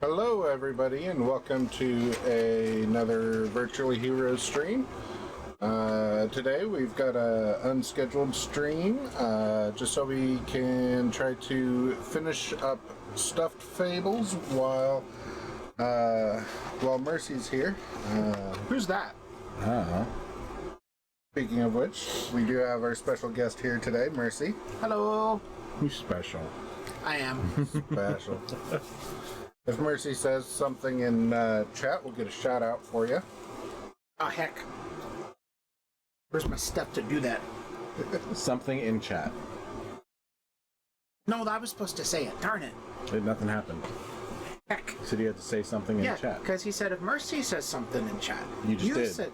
Hello everybody and welcome to another Virtually Heroes stream. Today we've got a unscheduled stream just so we can try to finish up stuffed Fables while Mercy's here. Who's that? I don't know. Speaking of which, we do have our special guest here today, Mercy. Hello. Who's special? I am. Special. If Mercy says something in chat, we'll get a shout out for you. Oh, heck. Where's my stuff to do that? Something in chat. No, I was supposed to say it. Darn it. Nothing happened. Heck. You said you had to say something in Yeah, chat. because he said if Mercy says something in chat. You just did. Said...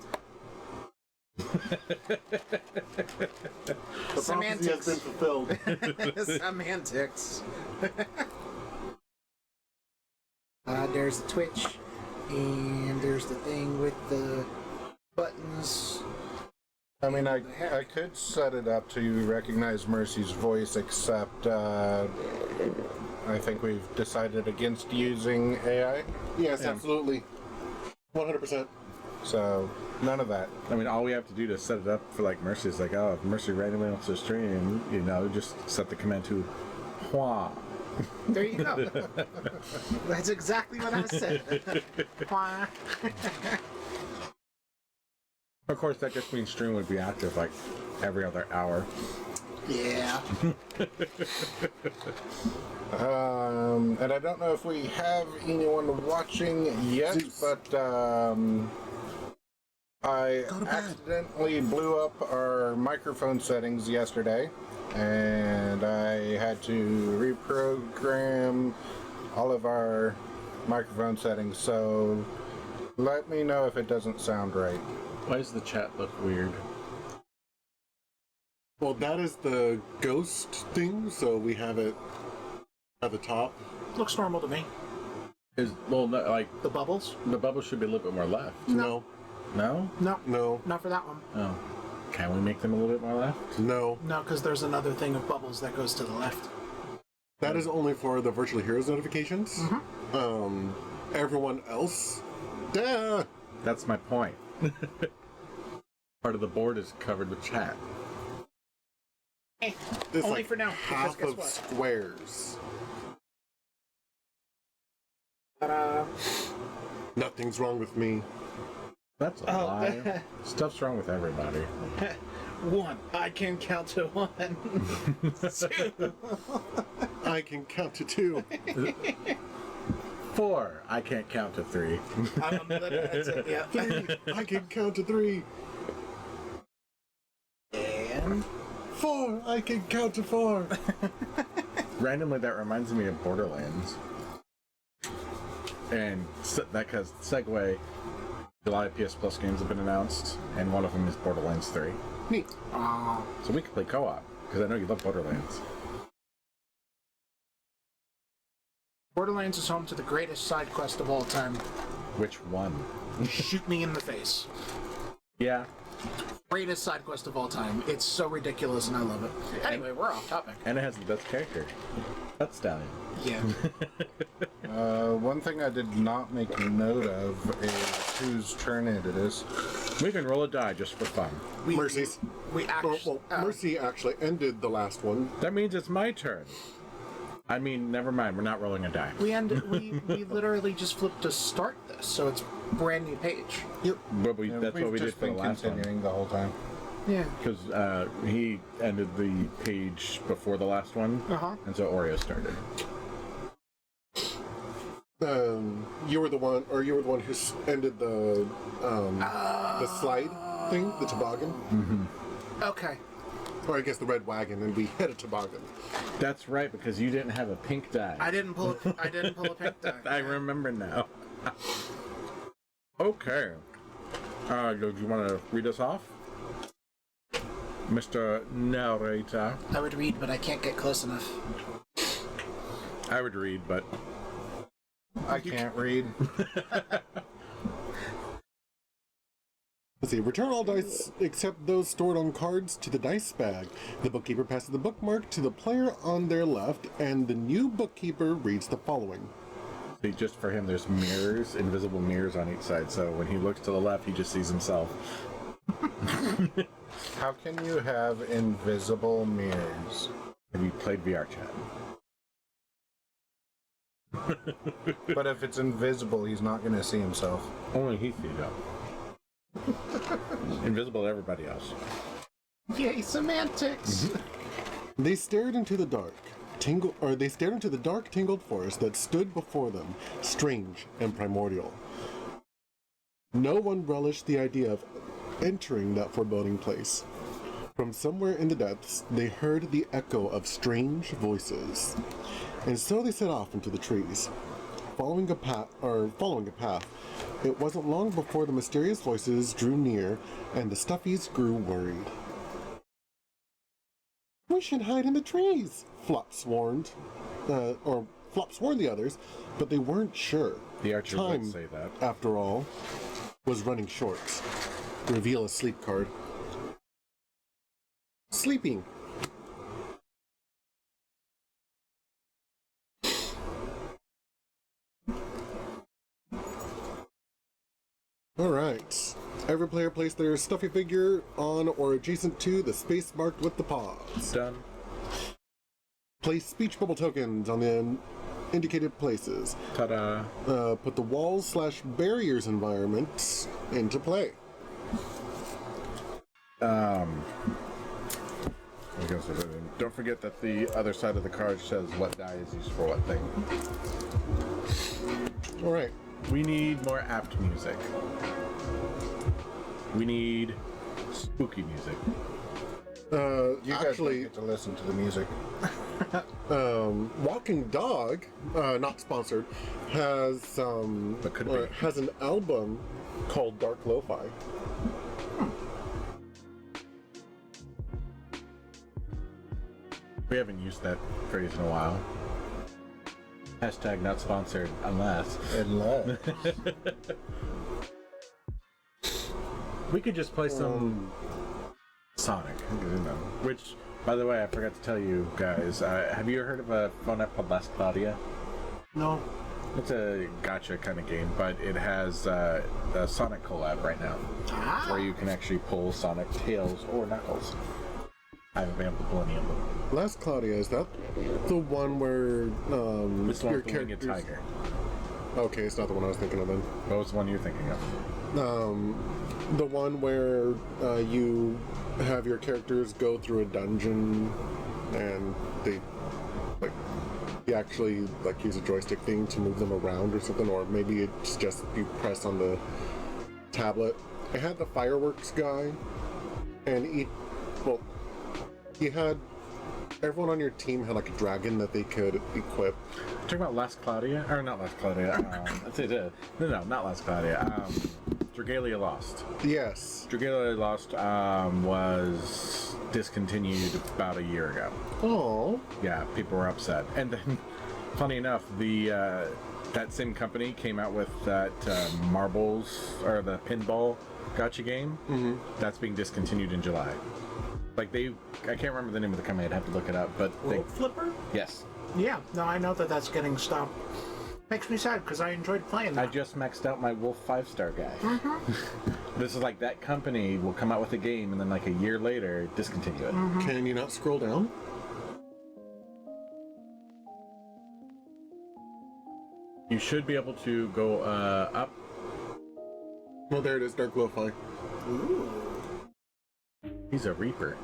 The prophecy has been fulfilled. Semantics. There's the Twitch, and there's the thing with the buttons. I mean, I could set it up to recognize Mercy's voice, except I think we've decided against using AI. Yes, absolutely. 100%. So, none of that. I mean, all we have to do to set it up for, like, Mercy is like, oh, if Mercy randomly wants to stream, you know, just set the command to Hua. There you go. That's exactly what I said. Why? Of course, that just means stream would be active, like, every other hour. Yeah. And I don't know if we have anyone watching yet, but I accidentally blew up our microphone settings yesterday, and I had to reprogram all of our microphone settings, so let me know if it doesn't sound right. Why does the chat look weird? Well, that is the ghost thing, so we have it at the top. Looks normal to me. Well, no, like, The bubbles? the bubble should be a little bit more left. No. No? No. No. Not for that one. Oh. Can we make them a little bit more left? No. No, because there's another thing of bubbles that goes to the left. That is only for the Virtual Heroes notifications. Mm-hmm. Everyone else... Duh! That's my point. Part of the board is covered with chat. Hey, It's only like for now. half Because of guess what? squares. Ta-da. Nothing's wrong with me. That's a lie. Stuff's wrong with everybody. 1. I can count to 1. 2. I can count to 2. 4. I can't count to 3. That's it, yeah. 3. I can count to 3. And 4. I can count to 4. Randomly, that reminds me of Borderlands. And that because segue, a lot of PS Plus games have been announced, and one of them is Borderlands 3. Neat. So we could play co-op, because I know you love Borderlands. Borderlands is home to the greatest side quest of all time. Which one? Shoot me in the face. Yeah. Greatest side quest of all time. It's so ridiculous and I love it. Anyway, we're off topic. And it has the best character. That's Stallion. Yeah. One thing I did not make note of is whose turn it is. We can roll a die just for fun. Mercy's. We actually... Mercy actually ended the last one. That means it's my turn. I mean, never mind. We're not rolling a die. we literally just flipped to start this, so it's a brand new page. Yep. But that's what we did for the last one. Continuing the whole time. Yeah. Because he ended the page before the last one, and so Oreo started. You were the one who ended the slide thing, the toboggan. Mm-hmm. Okay. Or I guess the red wagon, and we hit a toboggan. That's right, because you didn't have a pink die. I didn't pull a pink die. I remember now. Okay. Do you want to read us off? Mr. Narrator. I would read, but I can't get close enough. I would read, but... I can't read. Let's see. Return all dice except those stored on cards to the dice bag. The bookkeeper passes the bookmark to the player on their left, and the new bookkeeper reads the following. See, just for him, there's mirrors, invisible mirrors on each side. So when he looks to the left, he just sees himself. How can you have invisible mirrors? Have you played VR chat? But if it's invisible, he's not going to see himself. Only he sees it. Invisible to everybody else. Yay, semantics! They stared into the dark, tangled forest that stood before them, strange and primordial. No one relished the idea of entering that foreboding place. From somewhere in the depths, they heard the echo of strange voices, and so they set off into the trees, following a path. It wasn't long before the mysterious voices drew near, and the stuffies grew worried. "We should hide in the trees," Flops warned the others, but they weren't sure. The archer Time, would say that. after all, was running short. Reveal a sleep card. Sleeping. Alright. Every player place their stuffy figure on or adjacent to the space marked with the paws. Done. Place speech bubble tokens on the indicated places. Ta-da. Put the walls/barriers environment into play. Don't forget that the other side of the card says what die is used for what thing. Alright. We need more apt music. We need spooky music. You guys Actually, don't get to listen to the music. Walking Dog, not sponsored, has But could be. has an album called Dark Lo-Fi. We haven't used that phrase in a while. Hashtag not sponsored unless. We could just play some Sonic, which, by the way, I forgot to tell you guys. Have you heard of a phone app called Last Claudia? No. It's a gacha kind of game, but it has a Sonic collab right now, where you can actually pull Sonic, Tails, or Knuckles. I haven't been able to pull any of them. Last Claudia, is that the one where It's the one your with the winged characters... tiger. Okay, it's not the one I was thinking of then. What was the one you're thinking of? The one where you have your characters go through a dungeon and they actually use a joystick thing to move them around or something, or maybe it's just you press on the tablet. It had the fireworks guy, and you had everyone on your team had a dragon that they could equip. Talking about Last Claudia? Or not Last Claudia. No, not Last Claudia. Dragalia Lost. Yes. Dragalia Lost was discontinued about a year ago. Oh. Yeah, people were upset. And then, funny enough, that same company came out with that marbles, or the pinball gacha game. Mm-hmm. That's being discontinued in July. I can't remember the name of the company, I'd have to look it up, but Flipper? Yes. Yeah, no, I know that's getting stopped. Makes me sad because I enjoyed playing that. I just maxed out my Wolf 5-star guy. Mm-hmm. This is that company will come out with a game and then a year later discontinue it. Mm-hmm. Can you not scroll down? You should be able to go up. Well, there it is, Dark Lo-Fi. Ooh. He's a Reaper.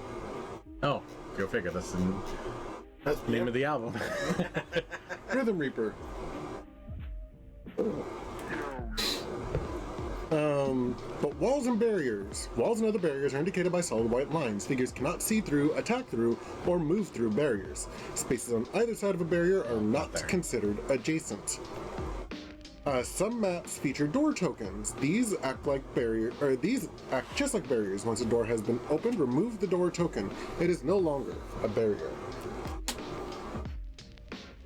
Oh, go figure. That's the name of the album. Rhythm Reaper. But walls and barriers. Walls and other barriers are indicated by solid white lines. Figures cannot see through, attack through, or move through barriers. Spaces on either side of a barrier are not considered adjacent. Some maps feature door tokens. These act just like barriers. Once a door has been opened, remove the door token. It is no longer a barrier.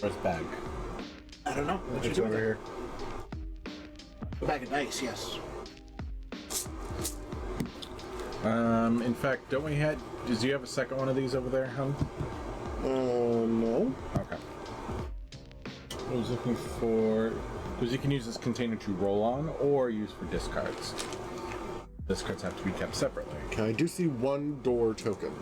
Where's bag? I don't know. What you It's do over with it? here. A bag of dice, yes. In fact, don't we do you have a second one of these over there, hon? No. Okay. I was looking for... Because you can use this container to roll on or use for discards. Discards have to be kept separately. Okay, I do see one door token.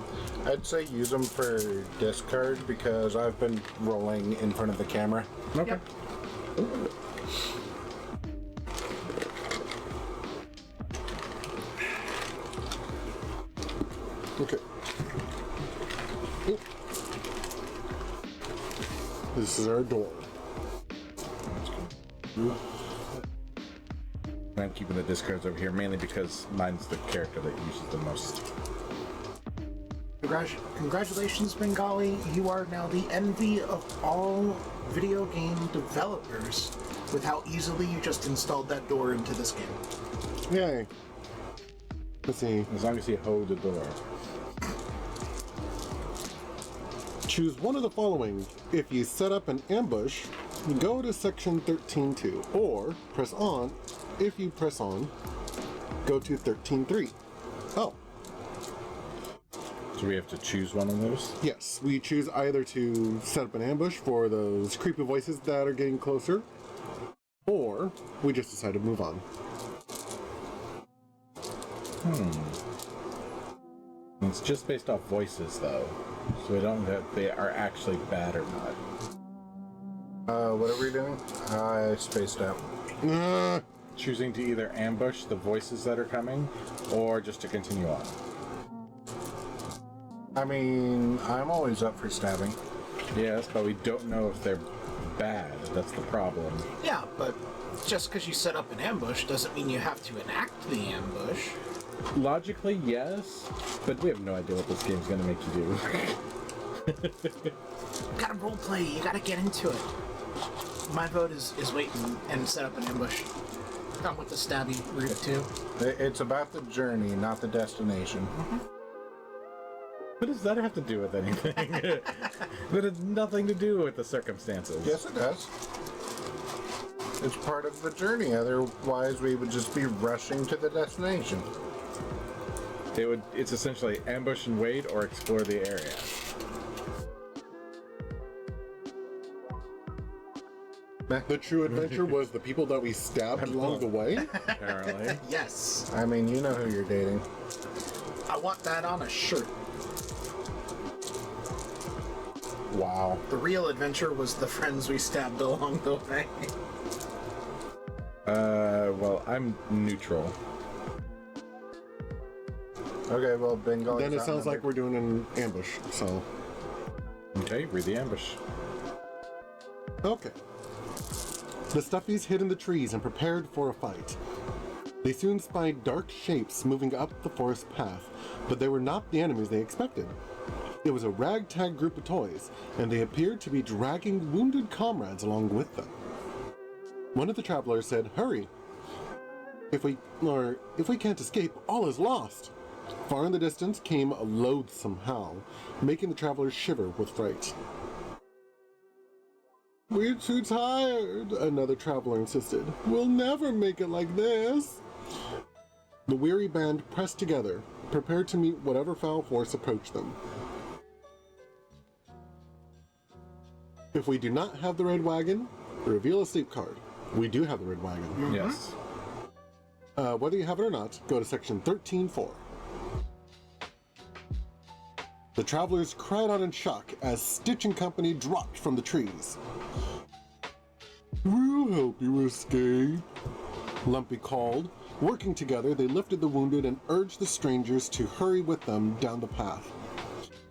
I'd say use them for discard because I've been rolling in front of the camera. Okay. Yep. Okay. Oop. This is our door. I'm keeping the discards over here mainly because mine's the character that uses the most. Congratulations, Bengali. You are now the envy of all video game developers with how easily you just installed that door into this game. Yay. Let's see. As long as you hold the door. Choose one of the following. If you set up an ambush, go to section 13.2, or press on. If you press on, go to 13.3. Oh. So we have to choose one of those? Yes, we choose either to set up an ambush for those creepy voices that are getting closer, or we just decide to move on. It's just based off voices, though. So we don't know if they are actually bad or not. What are we doing? I spaced out. Choosing to either ambush the voices that are coming, or just to continue on. I mean, I'm always up for stabbing. Yes, but we don't know if they're bad. That's the problem. Yeah, but just because you set up an ambush doesn't mean you have to enact the ambush. Logically, yes, but we have no idea what this game's going to make you do. You gotta roleplay, you gotta get into it. My vote is wait and set up an ambush. Come with the stabby route too. It's about the journey, not the destination. What does that have to do with anything? That has nothing to do with the circumstances. Yes, it does. It's part of the journey. Otherwise, we would just be rushing to the destination. It's essentially ambush and wait or explore the area. The true adventure was the people that we stabbed along the way. Apparently. Yes. I mean, you know who you're dating. I want that on a shirt. Wow. The real adventure was the friends we stabbed along the way. Well, I'm neutral. Okay, well, Bengali. Then it sounds like we're doing an ambush, so. Okay, read the ambush. Okay. The stuffies hid in the trees and prepared for a fight. They soon spied dark shapes moving up the forest path, but they were not the enemies they expected. It was a ragtag group of toys, and they appeared to be dragging wounded comrades along with them. One of the travelers said, "Hurry! If we can't escape, all is lost." Far in the distance came a loathsome howl, making the travelers shiver with fright. "We're too tired," another traveler insisted. "We'll never make it like this." The weary band pressed together, prepared to meet whatever foul force approached them. If we do not have the red wagon, reveal a sleep card. We do have the red wagon. Yes. Whether you have it or not, go to section 13.4. The travelers cried out in shock as Stitch and company dropped from the trees. "We'll help you escape," Lumpy called. Working together, they lifted the wounded and urged the strangers to hurry with them down the path.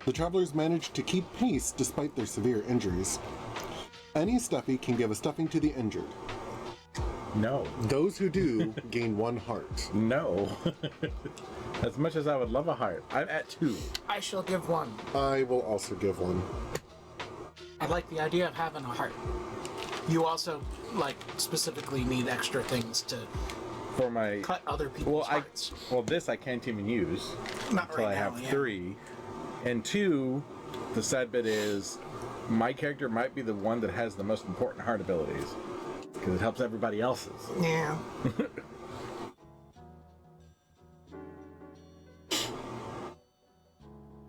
The travelers managed to keep pace despite their severe injuries. Any stuffy can give a stuffing to the injured. No. Those who do gain 1 heart. No. As much as I would love a heart, I'm at 2. I shall give one. I will also give 1. I like the idea of having a heart. You also, specifically need extra things to For my... cut other people's hearts. This I can't even use Not until right I now, have yeah. 3. And 2, the sad bit is, my character might be the one that has the most important heart abilities. Because it helps everybody else's. Yeah.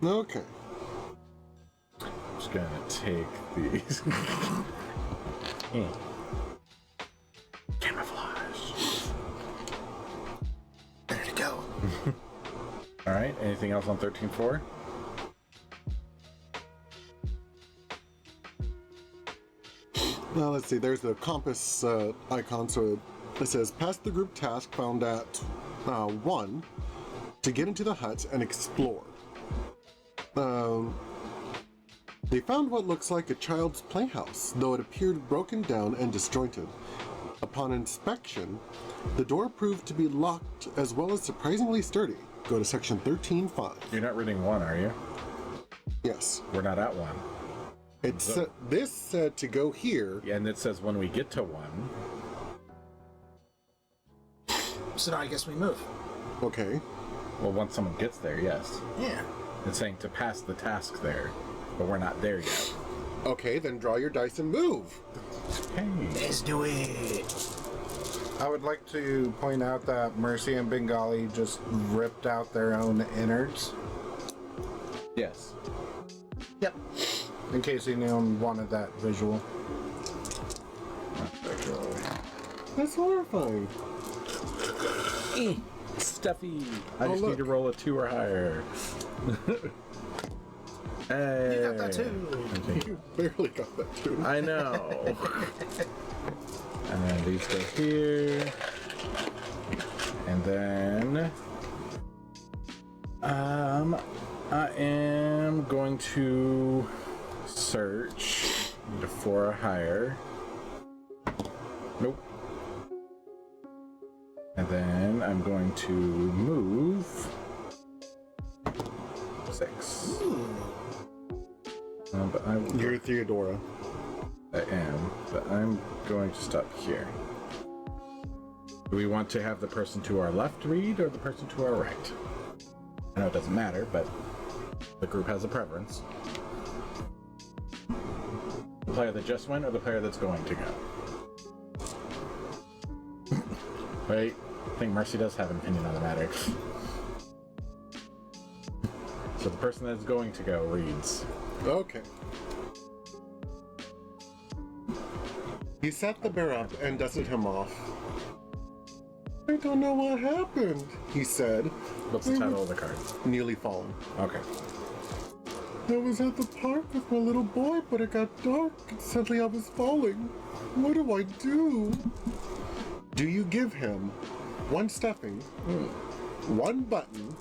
Okay. I'm just gonna take these. Camouflage. There to go. All right. Anything else on 13.4? Now let's see, there's the compass icon, so it says pass the group task found at 1 to get into the hut and explore. They found what looks like a child's playhouse, though it appeared broken down and disjointed. Upon inspection, the door proved to be locked as well as surprisingly sturdy. Go to section 13.5. You're not reading 1, are you? Yes. We're not at 1. This said to go here. Yeah, and it says when we get to 1. So now I guess we move. Okay. Well, once someone gets there, yes. Yeah. It's saying to pass the task there, but we're not there yet. Okay, then draw your dice and move. Hey. Let's do it. I would like to point out that Mercy and Bengali just ripped out their own innards, Yes. Yep. in case anyone wanted that visual. That's horrifying. Stuffy. I Oh, just look. need to roll a 2 or higher. Hey. You got that too. Okay. You barely got that too. I know. And then these go here. And then I am going to search. Need a 4 or higher. Nope. And then I'm going to move 6. But I will. You're Theodora. I am, but I'm going to stop here. Do we want to have the person to our left read or the person to our right? I know it doesn't matter, but the group has a preference. The player that just went or the player that's going to go? Wait, I think Mercy does have an opinion on the matter. So the person that's going to go reads. Okay. He set the bear up and dusted him off. I don't know what happened, he said. What's the title of the card? Nearly fallen. Okay. I was at the park with my little boy, but it got dark and suddenly I was falling. What do I do? Do you give him 1 stuffing, 1 button,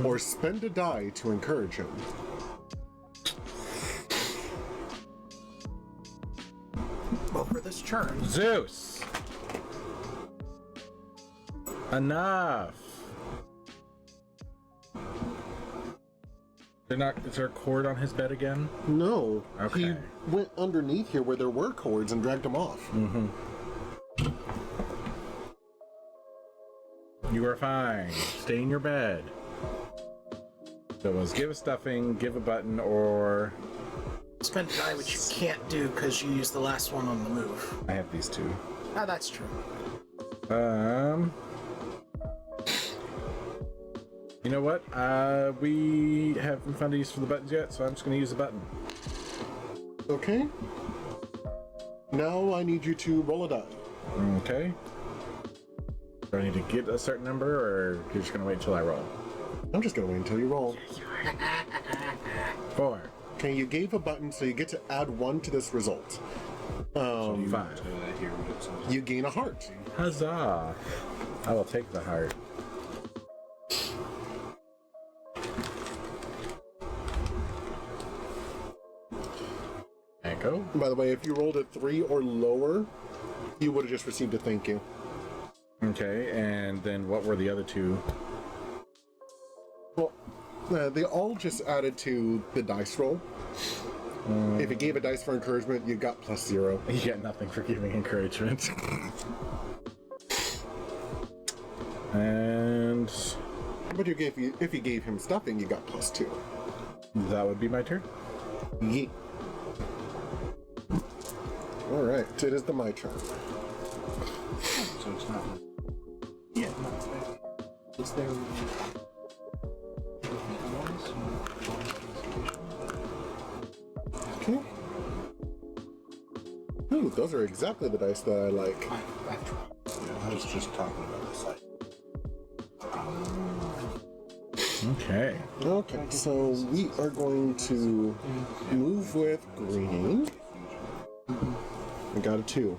or spend a die to encourage him? Well, for this turn, Zeus! Enough! Is there a cord on his bed again? No. Okay. He went underneath here where there were cords and dragged him off. You are fine. Stay in your bed. So it was give a stuffing, give a button, or... spend a die, which you can't do because you used the last one on the move. I have these 2. Ah, that's true. You know what? We haven't found a use for the buttons yet, so I'm just going to use a button. Okay. Now I need you to roll a die. Okay. Do I need to get a certain number, or you're just going to wait until I roll? I'm just gonna wait until you roll. 4. Okay, you gave a button, so you get to add 1 to this result. 5. You gain a heart. Huzzah! I will take the heart. Echo? By the way, if you rolled a 3 or lower, you would have just received a thank you. Okay, and then what were the other 2? Well, they all just added to the dice roll. If you gave a dice for encouragement, you got +0. You get nothing for giving encouragement. And But if you gave him stuffing, you got +2. that would be my turn. Yeet. All right, it is my turn. So it's not. Yeah, no, it's there. Okay. Ooh, those are exactly the dice that I like. Yeah, I was just talking about this. Okay. Okay, so we are going to move with green. I got a 2.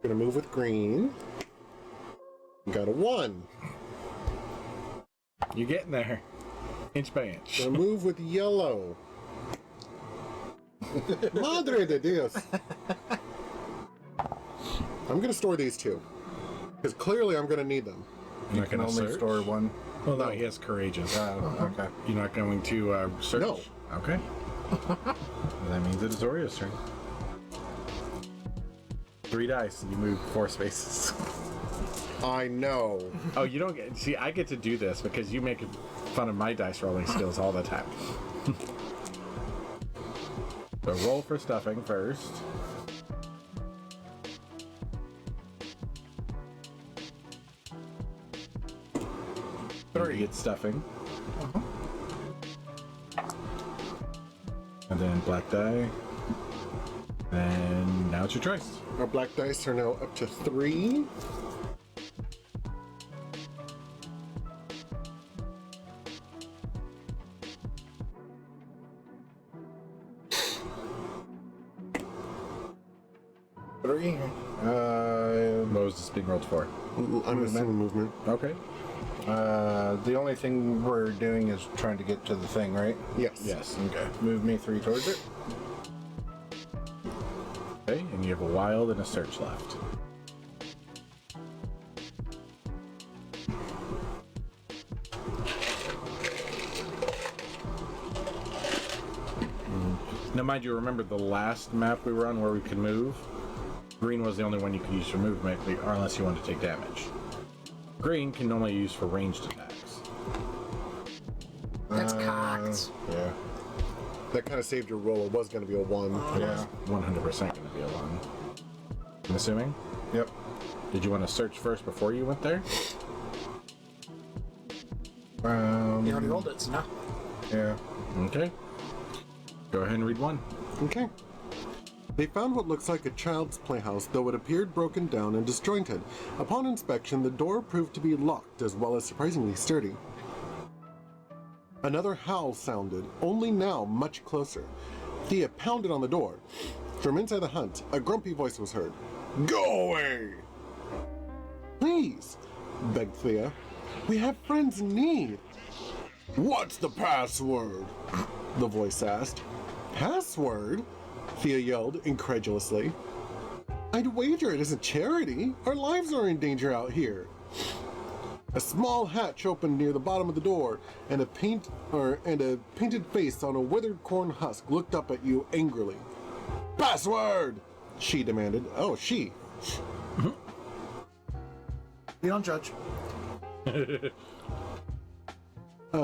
Gonna move with green. Got a 1. You're getting there. Inch by inch. Gonna move with yellow. Madre de Dios. I'm gonna store these two. Because clearly I'm gonna need them. You're You can only store one. Well, no, he has courageous. Okay. You're not going to search? No. Okay. That means it is Oreo's turn. 3 dice and you move 4 spaces. I know. Oh, you don't get... See, I get to do this because you make fun of my dice rolling skills all the time. So roll for stuffing first. You get stuffing. And then black die. And now it's your choice. Our black dice are now up to 3. Three. What was this being rolled for? I'm assuming movement. Okay. The only thing we're doing is trying to get to the thing, right? Yes. Yes. Okay. Move me 3 towards it. Okay, and you have a wild and a search left. Now, mind you, remember the last map we were on where we could move? Green was the only one you could use for movement, or unless you wanted to take damage. Green can normally use for ranged attacks. That's cocked. Yeah. That kind of saved your roll. It was going to be a 1. Yeah. 100% going to be a 1. I'm assuming? Yep. Did you want to search first before you went there? You already rolled it, so no. Yeah. Okay. Go ahead and read 1. Okay. They found what looks like a child's playhouse, though it appeared broken down and disjointed. Upon inspection, the door proved to be locked as well as surprisingly sturdy. Another howl sounded, only now much closer. Thea pounded on the door. From inside the hut, a grumpy voice was heard. Go away! Please, begged Thea. We have friends in need. What's the password? The voice asked. Password? Thea yelled incredulously. I'd wager it isn't charity. Our lives are in danger out here. A small hatch opened near the bottom of the door, and a painted face on a withered corn husk looked up at you angrily. Password! She demanded. Oh, she. We don't judge.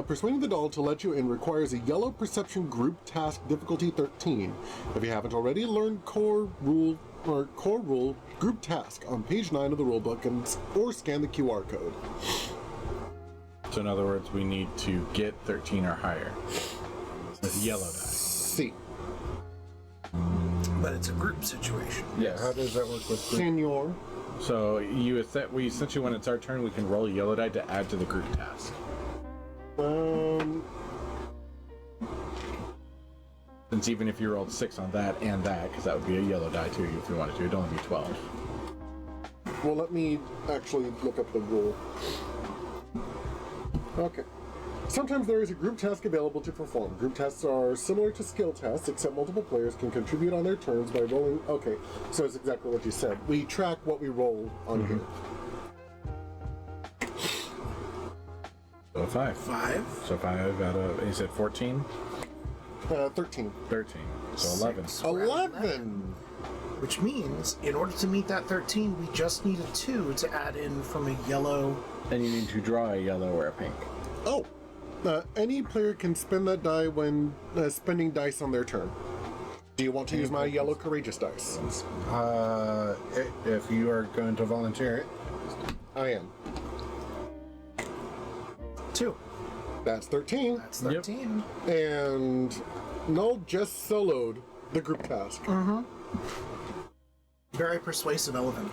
Persuading the doll to let you in requires a yellow perception group task difficulty 13. If you haven't already, learn core rule group task on page 9 of the rulebook or scan the QR code. So in other words, we need to get 13 or higher. With yellow die. C. But it's a group situation. Yes. How does that work with group? Senor. So we essentially, when it's our turn, we can roll a yellow die to add to the group task. Since even if you rolled 6 on that and that, because that would be a yellow die too if you wanted to, it'd only be 12. Well, let me actually look up the rule. Okay. Sometimes there is a group task available to perform. Group tasks are similar to skill tests, except multiple players can contribute on their turns by rolling... Okay, so it's exactly what you said. We track what we roll on here. So 5. 5. So 5 out of, you said 14? 13. 13. So 11. 11! Which means, in order to meet that 13, we just need a 2 to add in from a yellow. And you need to draw a yellow or a pink. Oh! Any player can spend that die when spending dice on their turn. Do you want to use my yellow courageous dice? If you are going to volunteer it. I am. 2. That's 13. That's 13. And Null just soloed the group task. Very persuasive elephant.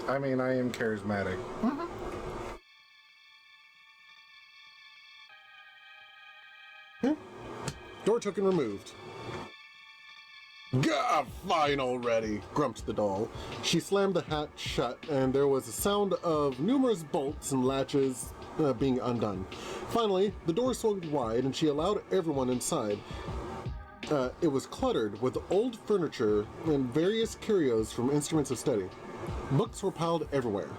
I mean, I am charismatic. Door token removed. Gah, fine already, grumped the doll. She slammed the hatch shut, and there was a sound of numerous bolts and latches being undone. Finally, the door swung wide, and she allowed everyone inside. It was cluttered with old furniture and various curios from instruments of study. Books were piled everywhere.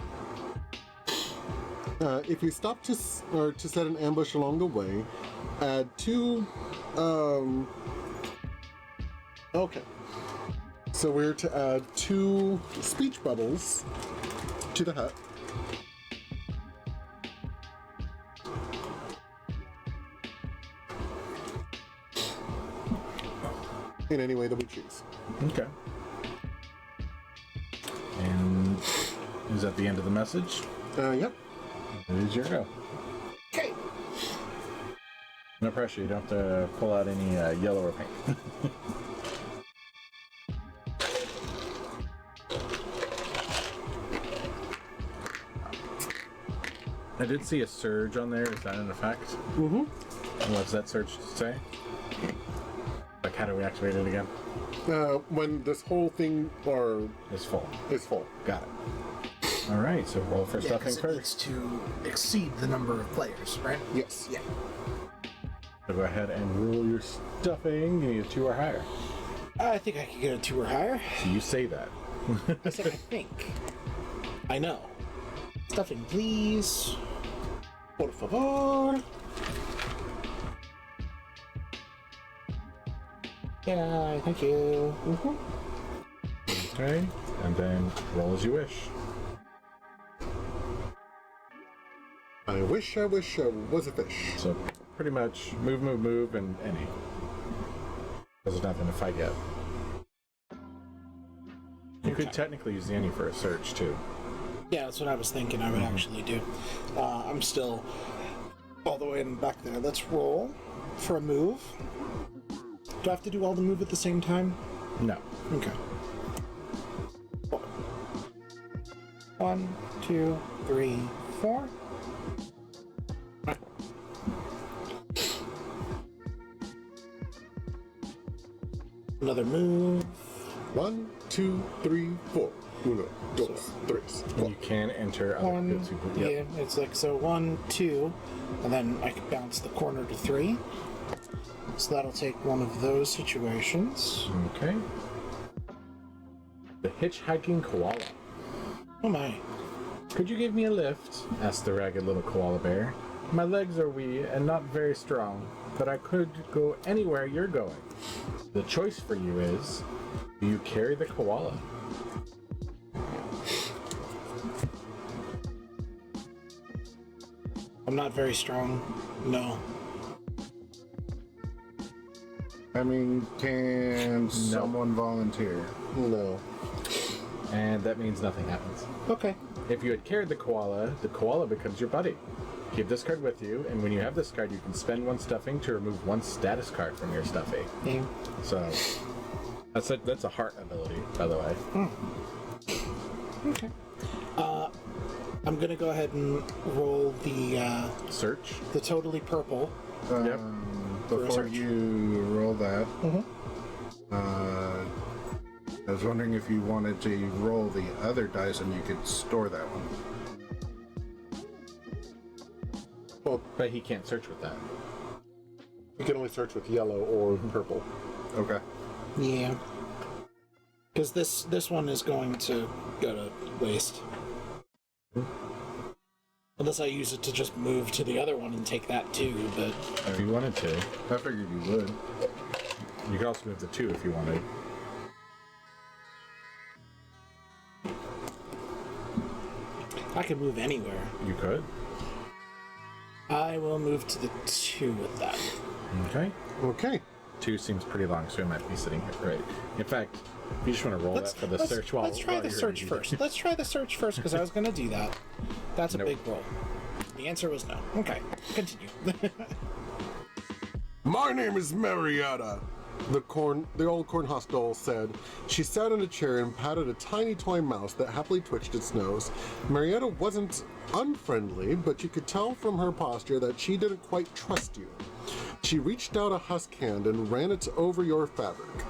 If you stop to set an ambush along the way, add 2. Okay. So we're to add 2 speech bubbles to the hut. In any way that we choose. Okay. And is that the end of the message? Yep. It is your go. Okay. No pressure. You don't have to pull out any yellow or pink. I did see a surge on there. Is that an effect? Mm-hmm. And what's that surge say? Like, how do we activate it again? When this whole thing It's full. is full. Got it. All right. So roll for Yeah, stuffing 'cause it needs first. to exceed the number of players, right? Yes. Yeah. So go ahead and roll your stuffing. You need a 2 or higher. I think I could get a 2 or higher. So you say that. I said I think. I know. Stuffing, please. Por favor. Yeah, thank you. Okay. And then roll as you wish. I wish I was a fish. So pretty much move, and any. Because there's nothing to fight yet. You could technically use the any for a search too. Yeah, that's what I was thinking I would actually do. I'm still all the way in back there. Let's roll for a move. Do I have to do all the move at the same time? No. Okay. 1, 2, 3, 4. Another move. 1, 2, 3, 4. Uno, dos, tres, And cuatro. you can enter other One, goods. Yep. yeah, it's like so 1, 2, and then I can bounce the corner to 3. So that'll take one of those situations. Okay. The hitchhiking koala. Oh my. Could you give me a lift? Asked the ragged little koala bear. My legs are wee and not very strong, but I could go anywhere you're going. The choice for you is, do you carry the koala? I'm not very strong. No. I mean, can someone volunteer? No. And that means nothing happens. Okay. If you had carried the koala becomes your buddy. Keep this card with you, and when you have this card, you can spend 1 stuffing to remove 1 status card from your stuffy. Yeah. So, that's a heart ability, by the way. Okay. I'm gonna go ahead and roll the Search. totally purple. Yep. Before search. you roll that, I was wondering if you wanted to roll the other dice and you could store that one. Well, But he can't search with that. you can only search with yellow or purple. Okay. Yeah. Because this one is going to go to waste. Unless I use it to just move to the other one and take that too, but If you wanted to. I figured you would. You could also move the 2 if you wanted. I can move anywhere. You could. I will move to the 2 with that. Okay. Okay. 2 seems pretty long, so it might be sitting here. Right. In fact, if you just want to roll that for the search while let's try while the you're search ready. first. Let's try the search first because I was going to do that. That's a Nope. big roll. The answer was no. Okay, continue. My name is Marietta, the old corn husk doll said. She sat in a chair and patted a tiny toy mouse that happily twitched its nose. Marietta wasn't unfriendly, but you could tell from her posture that she didn't quite trust you. She reached out a husk hand and ran it over your fabric.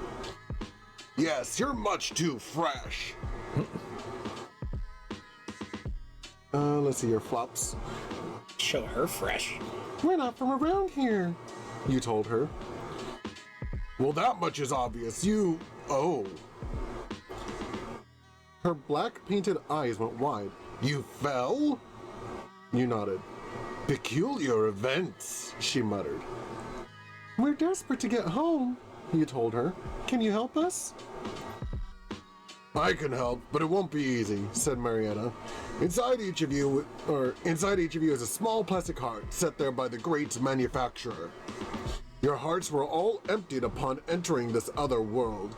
Yes, you're much too fresh. Let's see your flops. Show her fresh. We're not from around here, you told her. Well, that much is obvious. Oh. Her black painted eyes went wide. You fell? You nodded. Peculiar events, she muttered. We're desperate to get home, you told her. Can you help us? I can help, but it won't be easy, said Marietta. Inside each of you is a small plastic heart set there by the great manufacturer. Your hearts were all emptied upon entering this other world,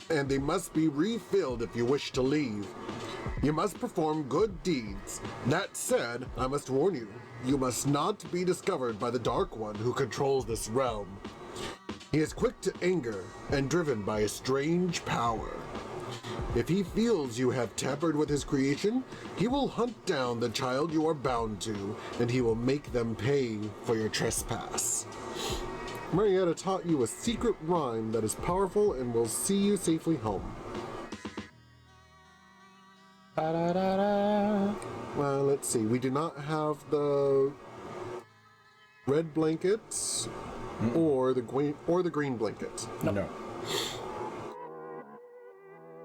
and they must be refilled if you wish to leave. You must perform good deeds. That said, I must warn you, you must not be discovered by the Dark One who controls this realm. He is quick to anger and driven by a strange power. If he feels you have tampered with his creation, he will hunt down the child you are bound to, and he will make them pay for your trespass. Marietta taught you a secret rhyme that is powerful and will see you safely home. Well, let's see. We do not have the red blankets or the green blanket. No.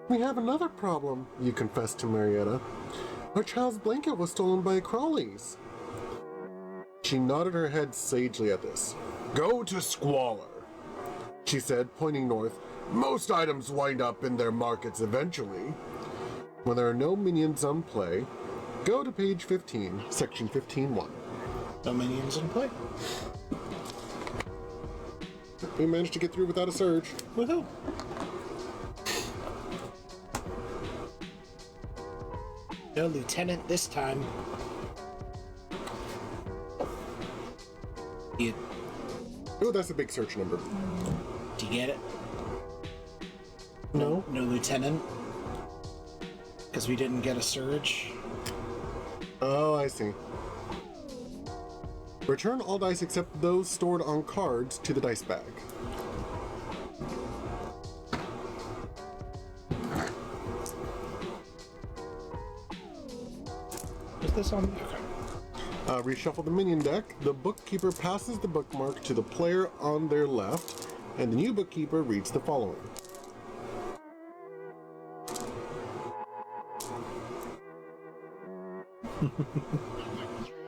We have another problem, you confessed to Marietta. Our child's blanket was stolen by crawlies. She nodded her head sagely at this. Go to Squalor, she said, pointing north. Most items wind up in their markets eventually. When there are no minions on play, go to page 15, section 15.1. No minions in play. We managed to get through without a surge. Woohoo! No lieutenant this time. Oh, that's a big search number. Do you get it? No? No lieutenant? Because we didn't get a surge. Oh, I see. Return all dice except those stored on cards to the dice bag. Is this on? Okay. Reshuffle the minion deck. The bookkeeper passes the bookmark to the player on their left, and the new bookkeeper reads the following.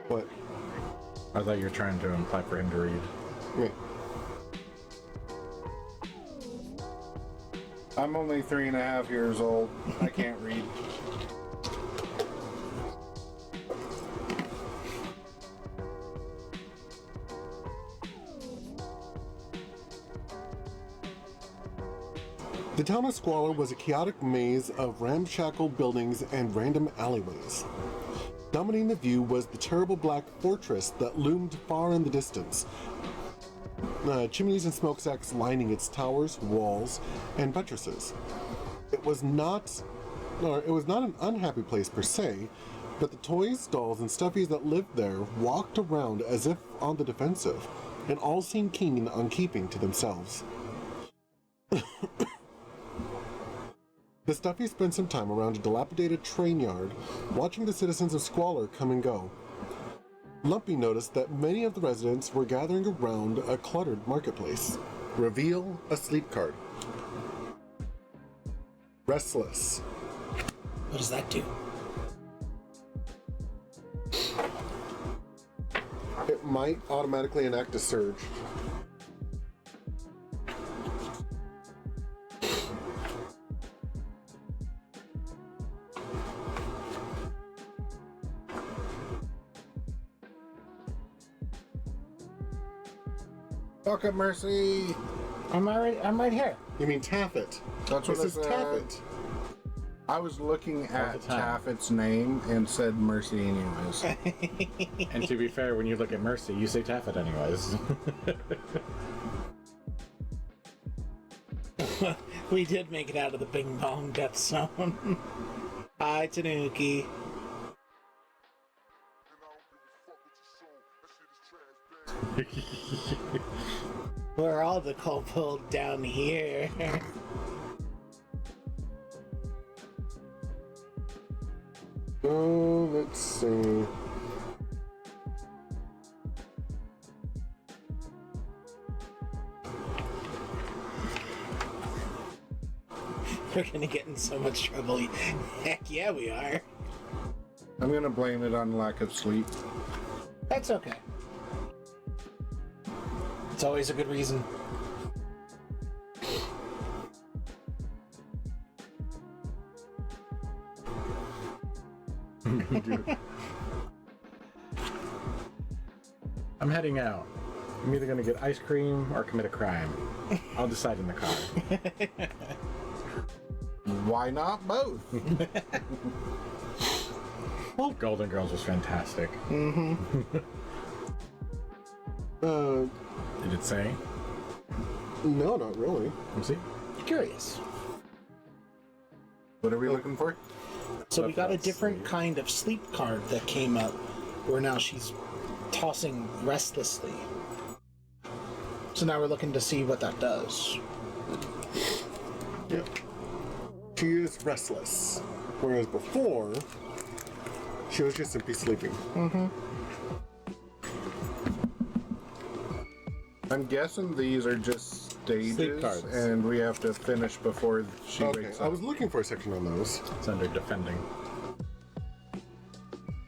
What? I thought you were trying to imply for him to read. Yeah. I'm only 3.5 years old. I can't read. The town of Squalor was a chaotic maze of ramshackle buildings and random alleyways. Dominating the view was the terrible black fortress that loomed far in the distance. Chimneys and smokestacks lining its towers, walls, and buttresses. It was not an unhappy place per se, but the toys, dolls, and stuffies that lived there walked around as if on the defensive, and all seemed keen on keeping to themselves. The stuffies spent some time around a dilapidated train yard, watching the citizens of Squalor come and go. Lumpy noticed that many of the residents were gathering around a cluttered marketplace. Reveal a sleep card. Restless. What does that do? It might automatically enact a surge. Fuck it, Mercy. I'm right here. You mean Taffet? That's what This is I said. Taffet. I was looking at the time. Taffet's name and said Mercy anyways. And to be fair, when you look at Mercy, you say Taffet anyways. We did make it out of the Bing Bong Death Zone. Hi, Tanuki. We're all the kobold down here. Oh, let's see. We're gonna get in so much trouble. Heck yeah, we are. I'm gonna blame it on lack of sleep. That's okay. It's always a good reason. I'm heading out. I'm either gonna get ice cream or commit a crime. I'll decide in the car. Why not both? Golden Girls was fantastic. Did it say? No, not really. Let me see. Curious. What are we looking for? So we got a Let's different see. kind of sleep card that came up, where now she's tossing restlessly. So now we're looking to see what that does. Yep. She is restless, whereas before, she was just simply sleeping. I'm guessing these are just Sleep stages, cards. and we have to finish before she Okay, wakes I up. was looking for a section on those. It's under defending.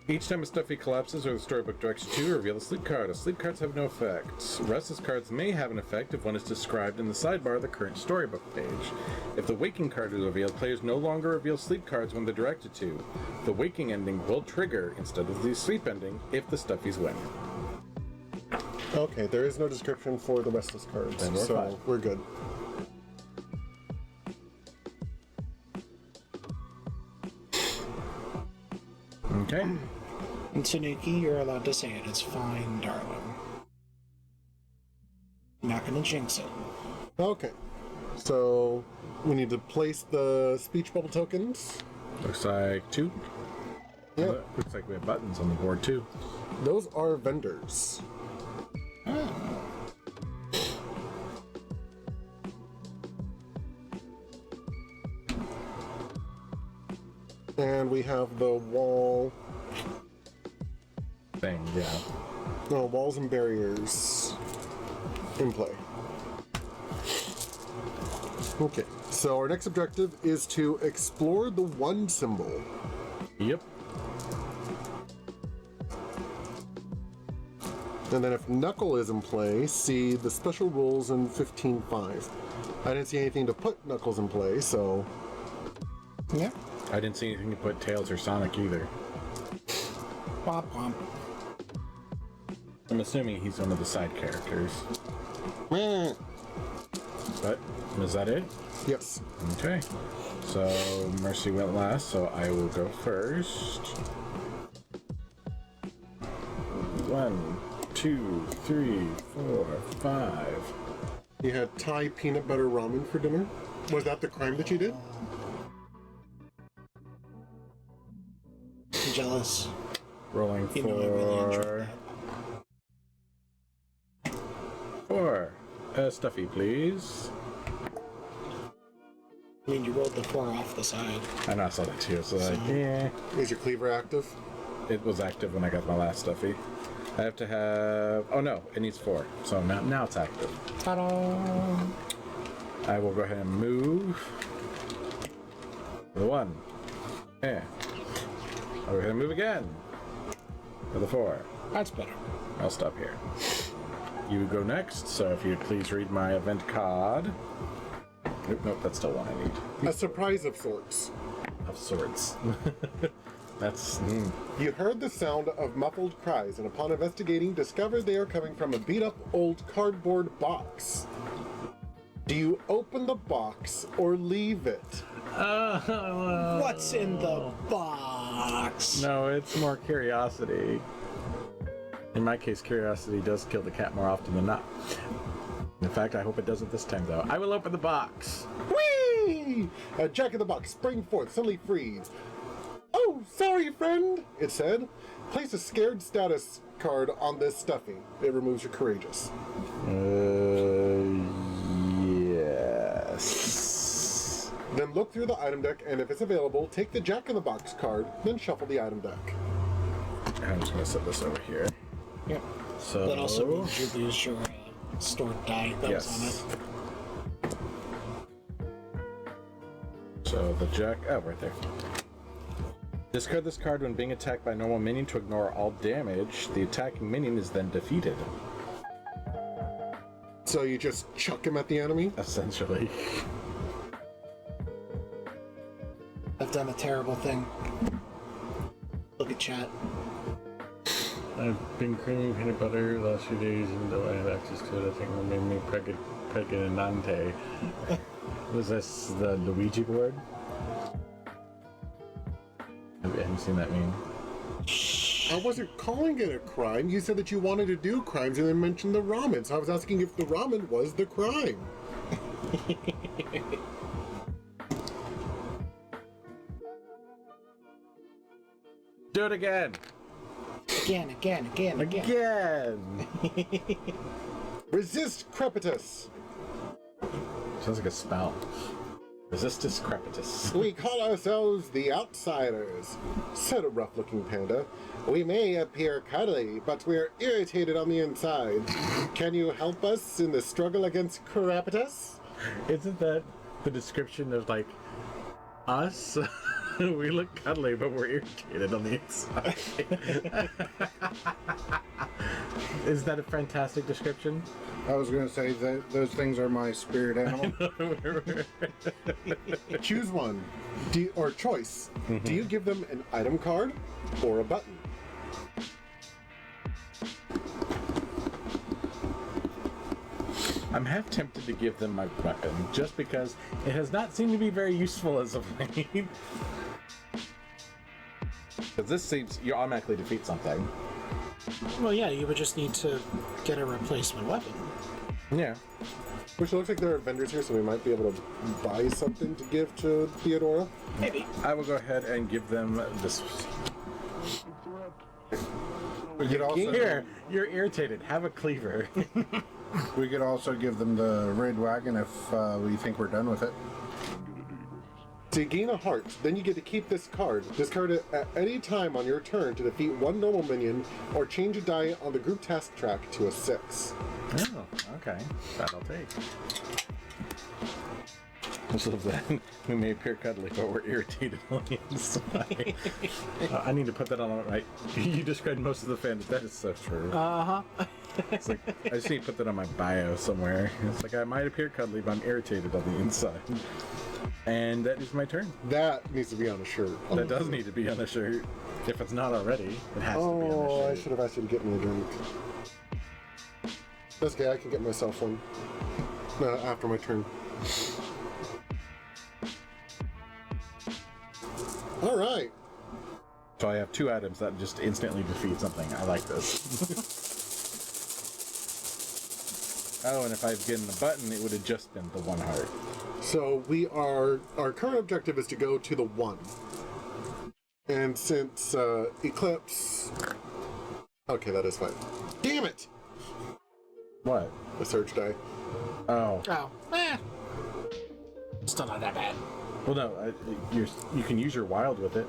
Each time a stuffy collapses or the storybook directs you to reveal a sleep card. Sleep cards have no effect. Restless cards may have an effect if one is described in the sidebar of the current storybook page. If the waking card is revealed, players no longer reveal sleep cards when they're directed to. The waking ending will trigger instead of the sleep ending if the stuffies win. Okay, there is no description for the restless cards, Then we're so fine. we're good. Okay. And Tanuki, you're allowed to say it. It's fine, darling. Not gonna jinx it. Okay, so we need to place the speech bubble tokens. Looks like 2. Yep, Looks like we have buttons on the board too. those are vendors. And we have the wall, Thing, yeah. no, walls and barriers in play. Okay, so our next objective is to explore the one symbol. Yep. And then if Knuckle is in play, see the special rules in 15.5. I didn't see anything to put Knuckles in play, so Yeah. I didn't see anything to put Tails or Sonic either. Womp womp. I'm assuming he's one of the side characters. But is that it? yes. Okay. So Mercy went last, so I will go first. 1, 2, 3, 4, 5. You had Thai peanut butter ramen for dinner? Was that the crime that you did? I'm jealous. Rolling You know I really enjoyed that. 4. Stuffy, please. I mean, you rolled the 4 off the side. I know I saw that too, so like, yeah. Is your cleaver active? It was active when I got my last Stuffy. I have to have... Oh no, it needs 4. So now it's active. Ta-da! I will go ahead and move. The 1. Yeah. I'll go ahead and move again. For the 4. That's better. I'll stop here. You go next, so if you'd please read my event card. Nope, that's still one I need. A surprise of sorts. Of sorts. That's... You heard the sound of muffled cries, and upon investigating, discovered they are coming from a beat-up old cardboard box. Do you open the box or leave it? What's in the box? No, it's more curiosity. In my case, curiosity does kill the cat more often than not. In fact, I hope it doesn't this time, though. I will open the box. Whee! A Jack in the Box sprang forth, suddenly freed. Oh, sorry, friend, it said. Place a scared status card on this stuffy. It removes your courageous. Yes. Then look through the item deck, and if it's available, take the Jack in the Box card, then shuffle the item deck. I'm just going to set this over here. Yep. So That also means you lose your stored die that was on it. So the Jack, oh, right there. Discard this card when being attacked by a normal minion to ignore all damage. The attacking minion is then defeated. So you just chuck him at the enemy? Essentially. I've done a terrible thing. Look at chat. I've been creaming peanut butter the last few days, even though I have access to it. I think it made me pregnant. Was this the Luigi board? I haven't seen that meme. I wasn't calling it a crime. You said that you wanted to do crimes and then mentioned the ramen. So I was asking if the ramen was the crime. Do it again! Again. Again! Resist Crepitus. Sounds like a spell. Resistus Crepitus. We call ourselves the Outsiders, said a rough-looking panda. We may appear cuddly, but we're irritated on the inside. Can you help us in the struggle against Crepitus? Isn't that the description of, like, us? We look cuddly, but we're irritated on the inside. Is that a fantastic description? I was going to say that those things are my spirit animal. Choose one. Or choice. Do you give them an item card or a button? I'm half tempted to give them my weapon, just because it has not seemed to be very useful as of late. Because this seems you automatically defeat something. Well, yeah, you would just need to get a replacement weapon. Yeah. Which looks like there are vendors here, so we might be able to buy something to give to Theodora. Maybe. I will go ahead and give them this. We could also Here, you're irritated. Have a cleaver. we could also give them the red wagon if we think we're done with it. To gain a heart, then you get to keep this card. Discard it at any time on your turn to defeat one normal minion, or change a die on the group task track to a 6. Oh, okay. That I'll take. So that we may appear cuddly, but we're irritated on the inside. I need to put that on right. You described most of the fans. That is so true. It's like I just need to put that on my bio somewhere. It's like I might appear cuddly, but I'm irritated on the inside. And that is my turn. That needs to be on a shirt. That does need to be on the shirt. If it's not already, it has to be on the Oh, shirt. I should have asked you to get me a drink. That's okay, I can get myself one. After my turn. Alright. So I have 2 items that just instantly defeat something. I like this. Oh, and if I'd given the button, it would have just been the 1 heart. So our current objective is to go to the 1. And since Eclipse... Okay, that is fine. Damn it! What? The search die. Oh. Oh, still not that bad. Well, no, you can use your wild with it.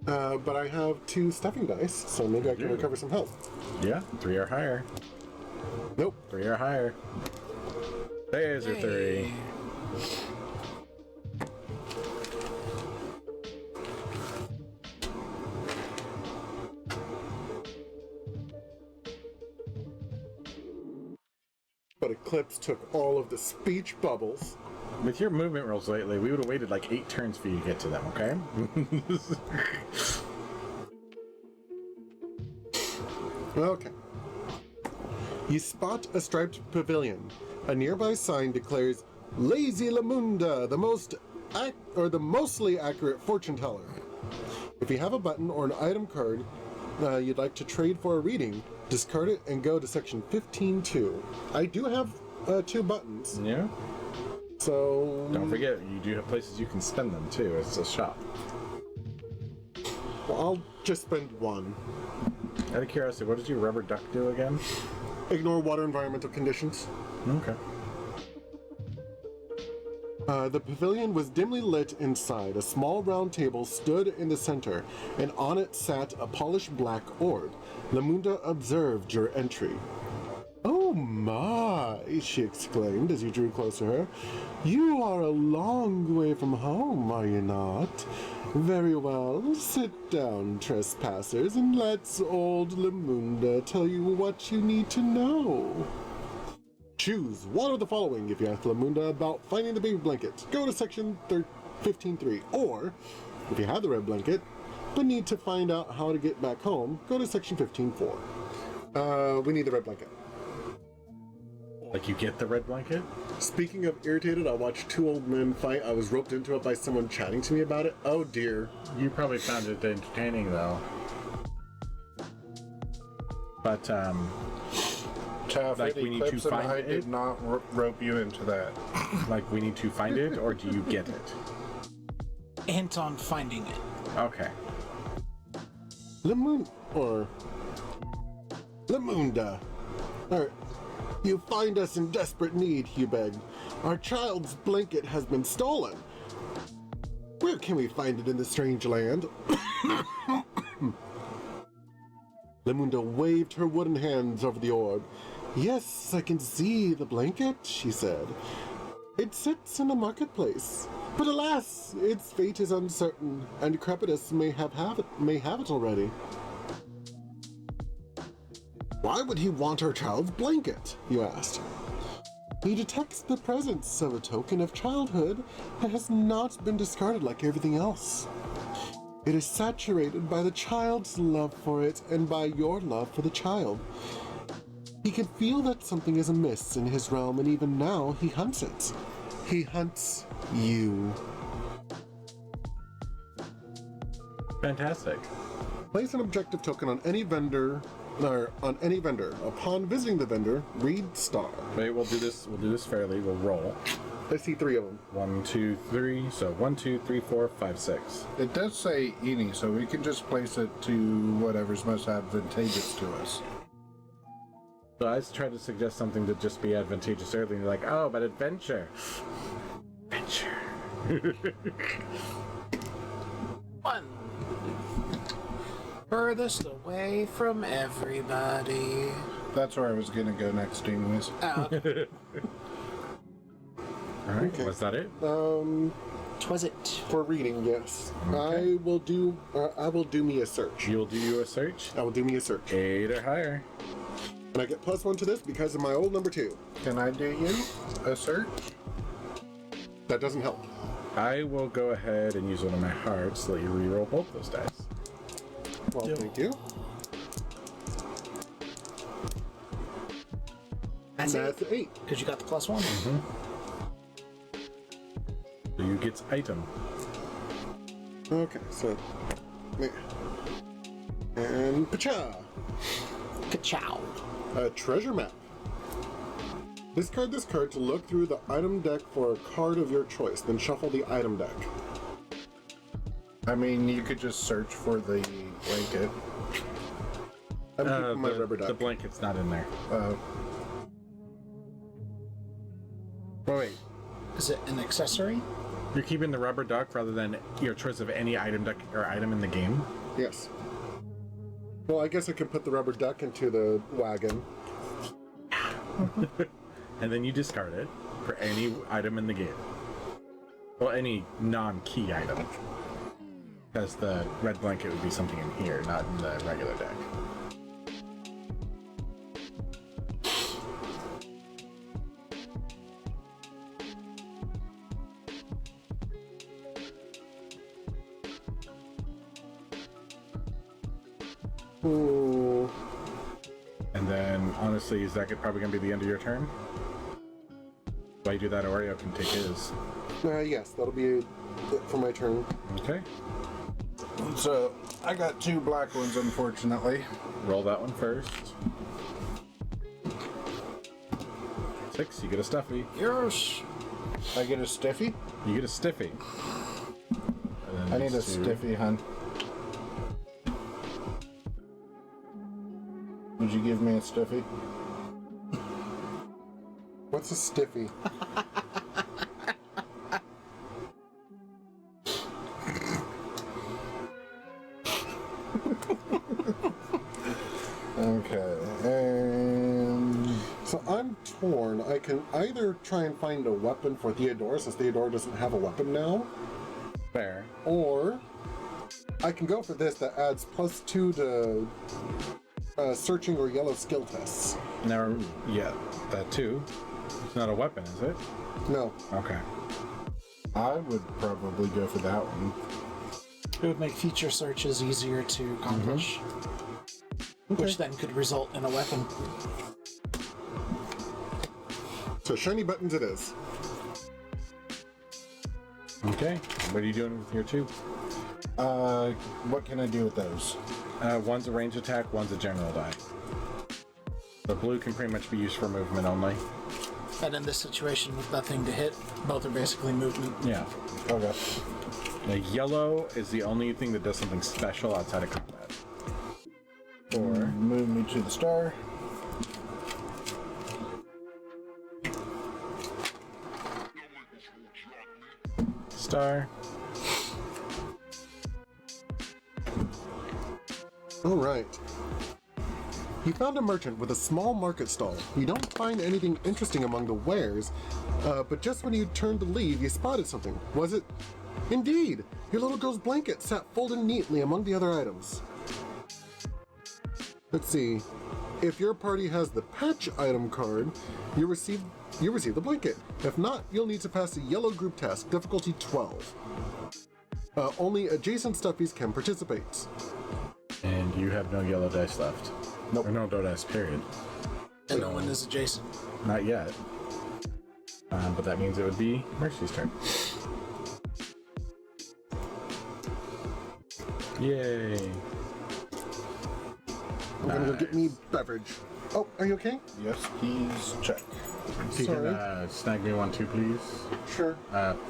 But I have 2 stuffing dice, so maybe I can Dude. recover some health. Yeah, 3 or higher. Nope. 3 or higher. There's your 3. But Eclipse took all of the speech bubbles. With your movement rolls lately, we would have waited like 8 turns for you to get to them, okay? Okay. You spot a striped pavilion. A nearby sign declares Lazy Lamunda, the mostly accurate fortune teller. If you have a button or an item card you'd like to trade for a reading, discard it and go to section 15.2. I do have 2 buttons. Yeah. So Don't forget, you do have places you can spend them too. It's a shop. well, I'll just spend 1. Out of curiosity, what did your rubber duck do again? Ignore water environmental conditions. Okay. The pavilion was dimly lit inside. A small round table stood in the center, and on it sat a polished black orb. Lamunda observed your entry. Oh my, she exclaimed as you drew close to her. You are a long way from home, are you not? Very well, sit down, trespassers, and let's old Lamunda tell you what you need to know. Choose one of the following if you ask Lamunda about finding the baby blanket. Go to section 15.3. Or, if you have the red blanket, but need to find out how to get back home, go to section 15.4. We need the red blanket. Like you get the red blanket? Speaking of irritated, I watched 2 old men fight. I was roped into it by someone chatting to me about it. Oh dear. You probably found it entertaining though. But Taff, like we need to Eclipse and find I it? did not rope you into that. like we need to find it, or do you get it? Hint on finding it. Okay. Lamunda. You find us in desperate need, you begged. Our child's blanket has been stolen. Where can we find it in this strange land? Lamunda waved her wooden hands over the orb. Yes, I can see the blanket, she said. It sits in a marketplace. But alas, its fate is uncertain, and Crepitus may have it already. Why would he want our child's blanket? You asked. He detects the presence of a token of childhood that has not been discarded like everything else. It is saturated by the child's love for it and by your love for the child. He can feel that something is amiss in his realm, and even now he hunts it. He hunts you. Fantastic. Place an objective token on any vendor. Upon visiting the vendor, read star. Wait, we'll do this fairly. We'll roll. I see 3 of them. 1, 2, 3. So 1, 2, 3, 4, 5, 6. It does say any, so we can just place it to whatever's most advantageous to us. So I tried to suggest something to just be advantageous early, and you're like, oh, but adventure. Adventure. 1. Furthest away from everybody. That's where I was gonna go next, anyways. Oh, All right. Okay. Was that it? was it? For reading, yes. Okay. I will do me a search. You'll do you a search. I will do me a search. 8 or higher. And I get +1 to this because of my old number 2. Can I do you a search? That doesn't help. I will go ahead and use one of my hearts to let you reroll both those dice. Well, thank you. That's That's 8. Because you got the +1. So you get item. Okay, so... And pacha! Ka-chow. A treasure map. Discard this card to look through the item deck for a card of your choice, then shuffle the item deck. I mean, you could just search for the blanket. I'm keeping my rubber duck. The blanket's not in there. Uh, Oh, wait. Is it an accessory? You're keeping the rubber duck rather than your choice of any item deck or item in the game? Yes. Well, I guess I could put the rubber duck into the wagon. And then you discard it for any item in the game. Well, any non-key item. Because the red blanket would be something in here, not in the regular deck. Ooh. And And then, honestly, is that probably going to be the end of your turn? While you do that, Oreo can take his. Yes, that'll be it for my turn. Okay. So I got 2 black ones, unfortunately. Roll that one first. 6, you get a stuffy. Yours. I get a stiffy. You get a stiffy. I need a stiffy, hun. Would you give me a stiffy? What's a stiffy? Okay, and So I'm torn. I can either try and find a weapon for Theodore, since Theodore doesn't have a weapon now, Fair. or I can go for this that adds +2 to searching or yellow skill tests. Never. Yeah, that too. It's not a weapon, is it? No. Okay. I would probably go for that one. It would make future searches easier to accomplish, which then could result in a weapon. So shiny buttons it is. Okay. What are you doing with your 2? What can I do with those? One's a range attack, one's a general die. The blue can pretty much be used for movement only. And in this situation with nothing to hit, both are basically movement. Yeah. Okay. The yellow is the only thing that does something special outside of combat. Or move me to the star. Star. All right. You found a merchant with a small market stall. You don't find anything interesting among the wares, but just when you turned to leave, you spotted something. Was it? Indeed! Your little girl's blanket sat folded neatly among the other items. Let's see. If your party has the patch item card, you receive the blanket. If not, you'll need to pass a yellow group test, difficulty 12. Only adjacent stuffies can participate. And you have no yellow dice left. Nope. Or no dice, period. And no one is adjacent. Not yet. But that means it would be Mercy's turn. Yay. I'm gonna go get me beverage. Oh, are you okay? Yes, please check. If you Sorry. can snag me one too, please. Sure.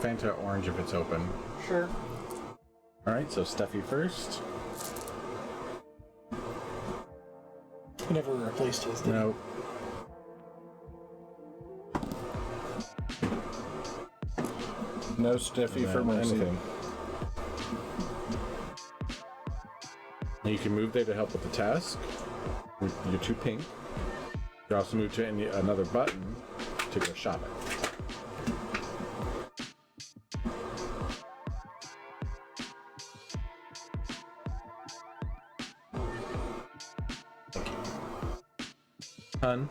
Fanta orange if it's open. Sure. Alright, so Steffi first. He never replaced his, did he? No. No stiffy for Mercy. Anything. You can move there to help with the task. With your 2 pink. You can also move to another button to go shopping. Hun,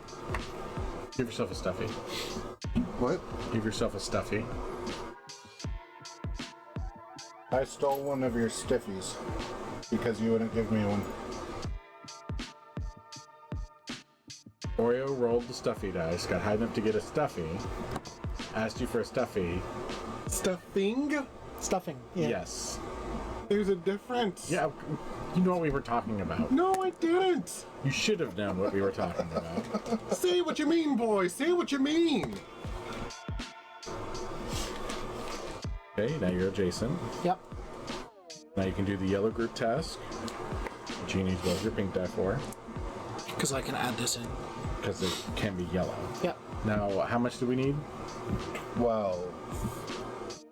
give yourself a stuffy. What? Give yourself a stuffy. I stole one of your stiffies because you wouldn't give me one. Oreo rolled the stuffy dice, got high enough to get a stuffy, asked you for a stuffy. Stuffing? Stuffing. Yeah. Yes. There's a difference. Yeah, you know what we were talking about. No, I didn't. You should have known what we were talking about. Say what you mean, boy. Say what you mean. Okay, now you're adjacent. Yep. Now you can do the yellow group task, which you need both your pink die for, Because I can add this in. because it can be yellow. Yep. Now, how much do we need? 12.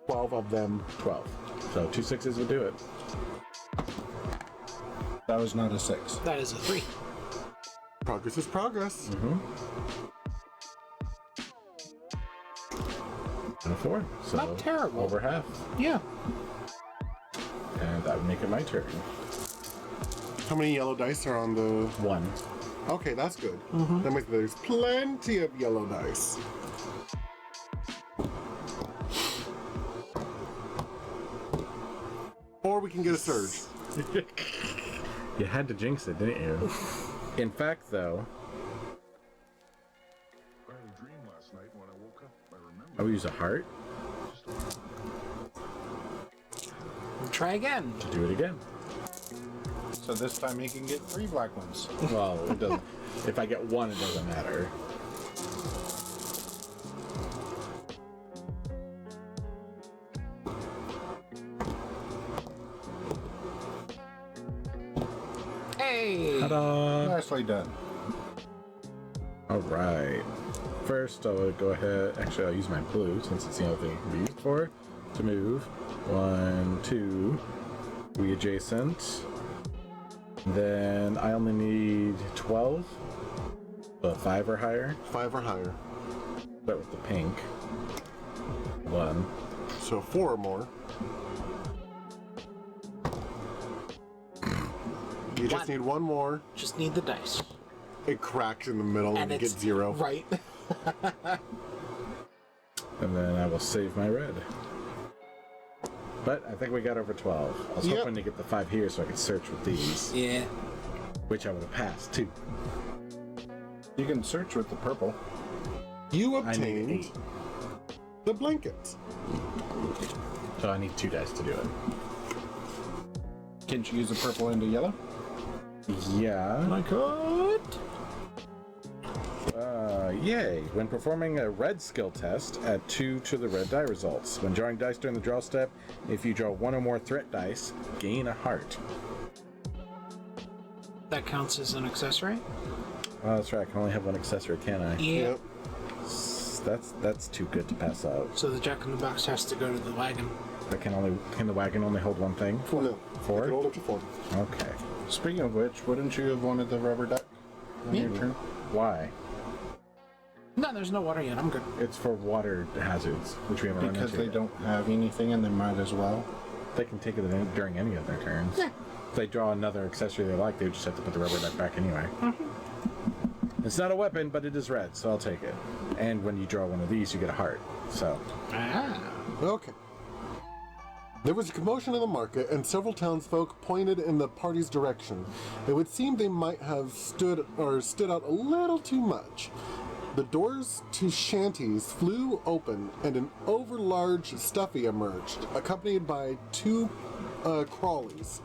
12 of them. 12. So 2 6s would do it. That was not a 6. That is a 3. Progress is progress. And a 4. So Not terrible. over half. Yeah. And that would make it my turn. How many yellow dice are on the... 1. Okay, that's good. That means there's plenty of yellow dice. Or we can get a surge. You had to jinx it, didn't you? In fact, though, I will use a heart Try again. to do it again. So this time he can get 3 black ones. Well, it doesn't. If I get one, it doesn't matter. Hey! Ta-da! Nicely done. All right. First, I'll go ahead. Actually, I'll use my blue since it's the only thing it can be used for to move. 1, 2. We adjacent. Then I only need 12. 5 or higher. 5 or higher. But with the pink. 1. So 4 or more. You just need 1 more. Just need the dice. It cracks in the middle and you get 0. Right. And then I will save my red. But I think we got over 12. I was hoping to get the 5 here so I could search with these. Yeah. Which I would have passed too. You can search with the purple. You I need obtained 8. the blanket. So I need 2 dice to do it. Can't you use the purple into yellow? Yeah. I could. Yay. When performing a red skill test, add 2 to the red die results. When drawing dice during the draw step, if you draw 1 or more threat dice, gain a heart. That counts as an accessory? Oh, that's right. I can only have 1 accessory, can I? Yeah. That's too good to pass out. So the jack in the box has to go to the wagon. Can the wagon only hold 1 thing? No. 4? You can hold up to 4. Okay. Speaking of which, wouldn't you have wanted the rubber duck on your turn? Why? No, there's no water yet. I'm good. It's for water hazards, which we haven't run Because into they yet. don't have anything and they might as well. They can take it during any of their turns. Yeah. If they draw another accessory they like, they would just have to put the rubber duck back anyway. It's not a weapon, but it is red, so I'll take it. And when you draw one of these, you get a heart. So, Okay. There was a commotion in the market, and several townsfolk pointed in the party's direction. It would seem they might have stood out a little too much. The doors to shanties flew open, and an overlarge stuffy emerged, accompanied by 2 crawlies.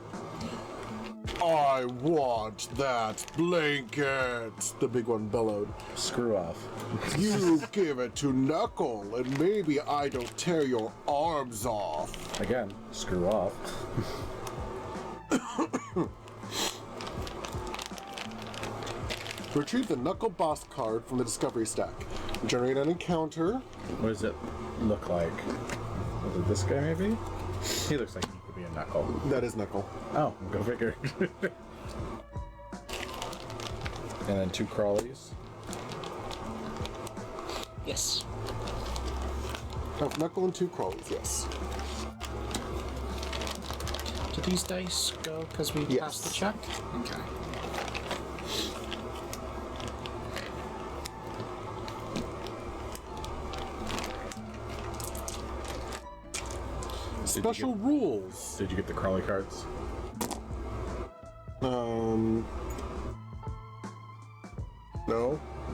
I want that blanket, the big one bellowed. screw off. You give it to Knuckle, and maybe I don't tear your arms off. Again, screw off. Retrieve the Knuckle boss card from the discovery stack. Generate an encounter. What does it look like? Was it this guy, maybe? He looks like he could be a Knuckle. That is Knuckle. Oh, go figure. And then 2 crawlies. Yes. Oh, Knuckle and 2 crawlies, yes. Do these dice go because we Yes. passed the check? Okay. Special rules. Did you get the crawly cards? No.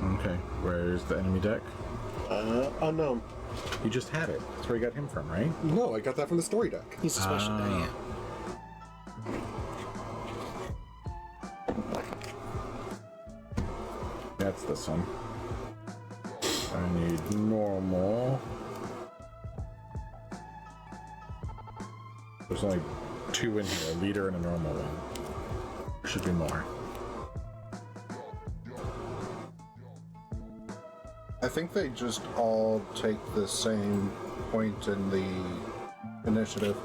Okay. Where's the enemy deck? Unknown. You just had it. That's where you got him from, right? No, I got that from the story deck. He's a special die, yeah. That's this one. I need normal. There's only 2 in here, a leader and a normal one. There should be more. I think they just all take the same point in the initiative.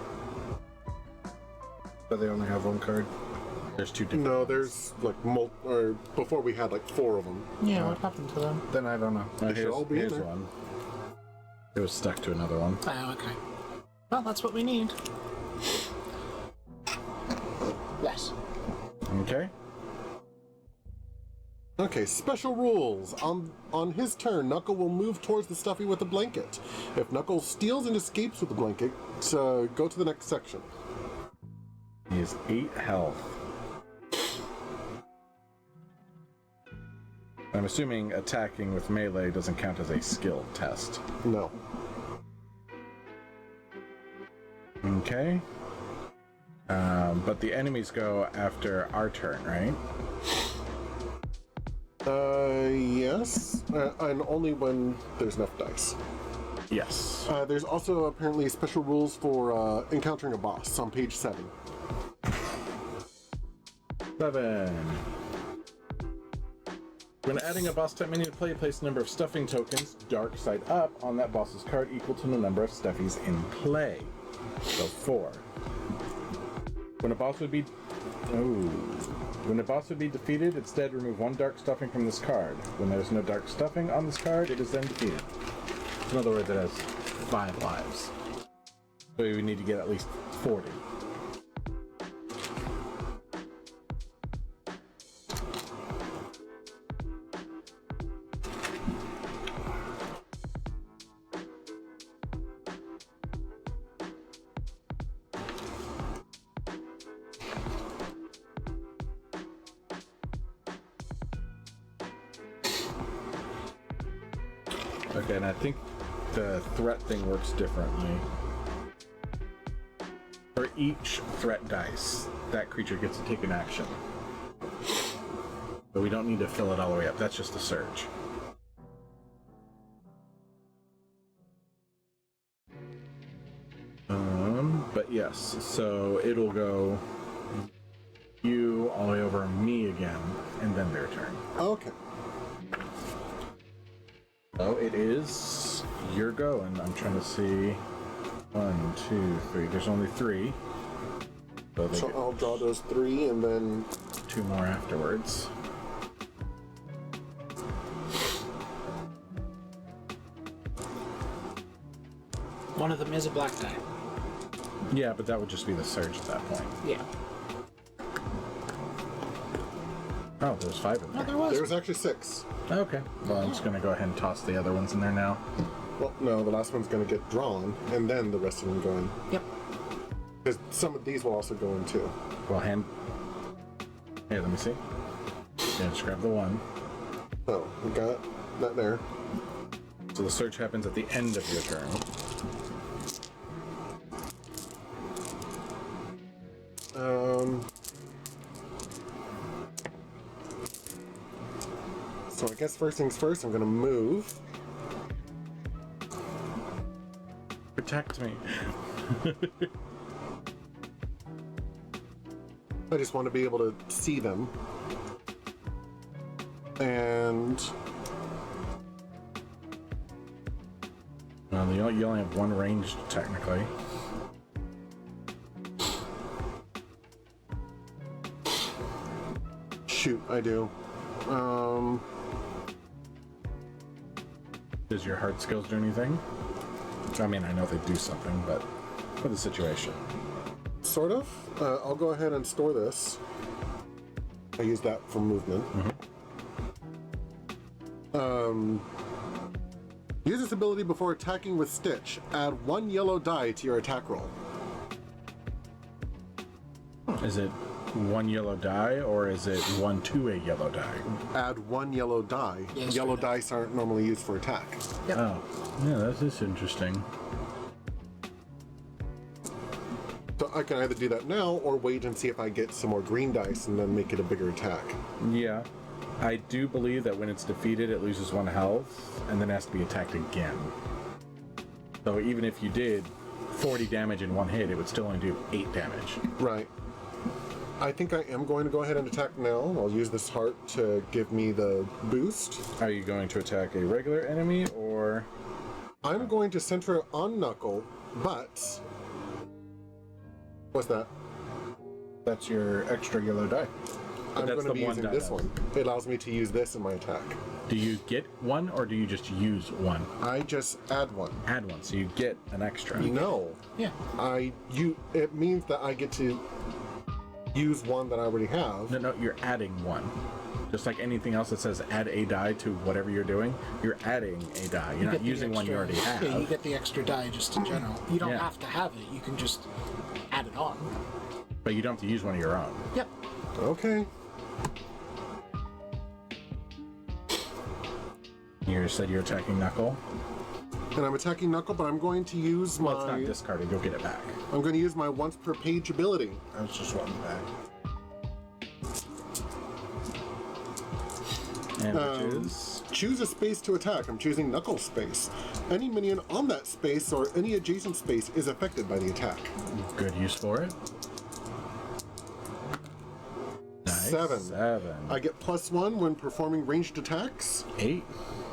But they only have 1 card. There's 2 different No, ones. there's like before we had like 4 of them. Yeah, what happened to them? Then I don't know. Oh, should all be in here's there. one. It was stuck to another one. Oh, okay. Well, that's what we need. Yes. Okay. Okay, special rules. On his turn, Knuckle will move towards the stuffy with the blanket. If Knuckle steals and escapes with the blanket, go to the next section. He has 8 health. I'm assuming attacking with melee doesn't count as a skill test. No. Okay. But the enemies go after our turn, right? Yes. And only when there's enough dice. Yes. There's also apparently special rules for encountering a boss on page 7. 7. When adding a boss type menu to play, place the number of stuffing tokens, dark side up, on that boss's card equal to the number of stuffies in play. So 4. When a boss would be defeated, instead remove 1 dark stuffing from this card. When there's no dark stuffing on this card, it is then defeated. In other words, it has 5 lives. So we need to get at least 40. Okay, and I think the threat thing works differently. For each threat dice, that creature gets to take an action. But we don't need to fill it all the way up. That's just a surge. But yes, so it'll go you all the way over me again, and then their turn. Okay. So it is your go, and I'm trying to see 1, 2, 3. There's only 3. So, So I'll draw those 3 and then 2 more afterwards. One of them is a black die. Yeah, but that would just be the surge at that point. Yeah. Oh, there's 5 in No, there. there was. there was actually 6. Okay. Well, I'm just gonna go ahead and toss the other ones in there now. Well, no, the last one's going to get drawn, and then the rest of them go in. Yep. Because some of these will also go in too. Well, hand. Here, let me see. Yeah, just grab the 1. So we got that there. So the surge happens at the end of your turn. So I guess first things first, I'm going to move. Protect me. I just want to be able to see them. And Well, you only have 1 ranged, technically. shoot, I do. Does your hard skills do anything? I mean, I know they do something, but for the situation. Sort of. I'll go ahead and store this. I use that for movement. Use this ability before attacking with Stitch. Add 1 yellow die to your attack roll. Is it 1 yellow die, or is it 1 to a yellow die? Add 1 yellow die. Yes, Yellow right. dice aren't normally used for attack. Yep. Oh, yeah, that's just interesting. So I can either do that now or wait and see if I get some more green dice and then make it a bigger attack. Yeah. I do believe that when it's defeated, it loses 1 health, and then has to be attacked again. So even if you did 40 damage in 1 hit, it would still only do 8 damage. Right. I think I am going to go ahead and attack now. I'll use this heart to give me the boost. Are you going to attack a regular enemy, or... I'm going to center it on Knuckle, but... What's that? That's your extra yellow die. I'm that's going to the be one using die this that one. It allows me to use this in my attack. Do you get 1, or do you just use 1? I just add 1. Add 1, so you get an extra. No. Yeah. It means that I get to use 1 that I already have. No, you're adding 1. Just like anything else that says add a die to whatever you're doing, you're adding a die. You're not get the using one you extra- already have. Yeah, you get the extra die just in general. You don't Yeah. have to have it. You can just add it on. But you don't have to use one of your own. Yep. Okay. You said you're attacking Knuckle. And I'm attacking Knuckle, but I'm going to use my... Well, it's not discarded. You'll get it back. I'm going to use my once per page ability. I was just wanting back. And which is... Choose a space to attack. I'm choosing Knuckle space. Any minion on that space or any adjacent space is affected by the attack. Good use for it. Nice. 7. 7. I get +1 when performing ranged attacks. 8.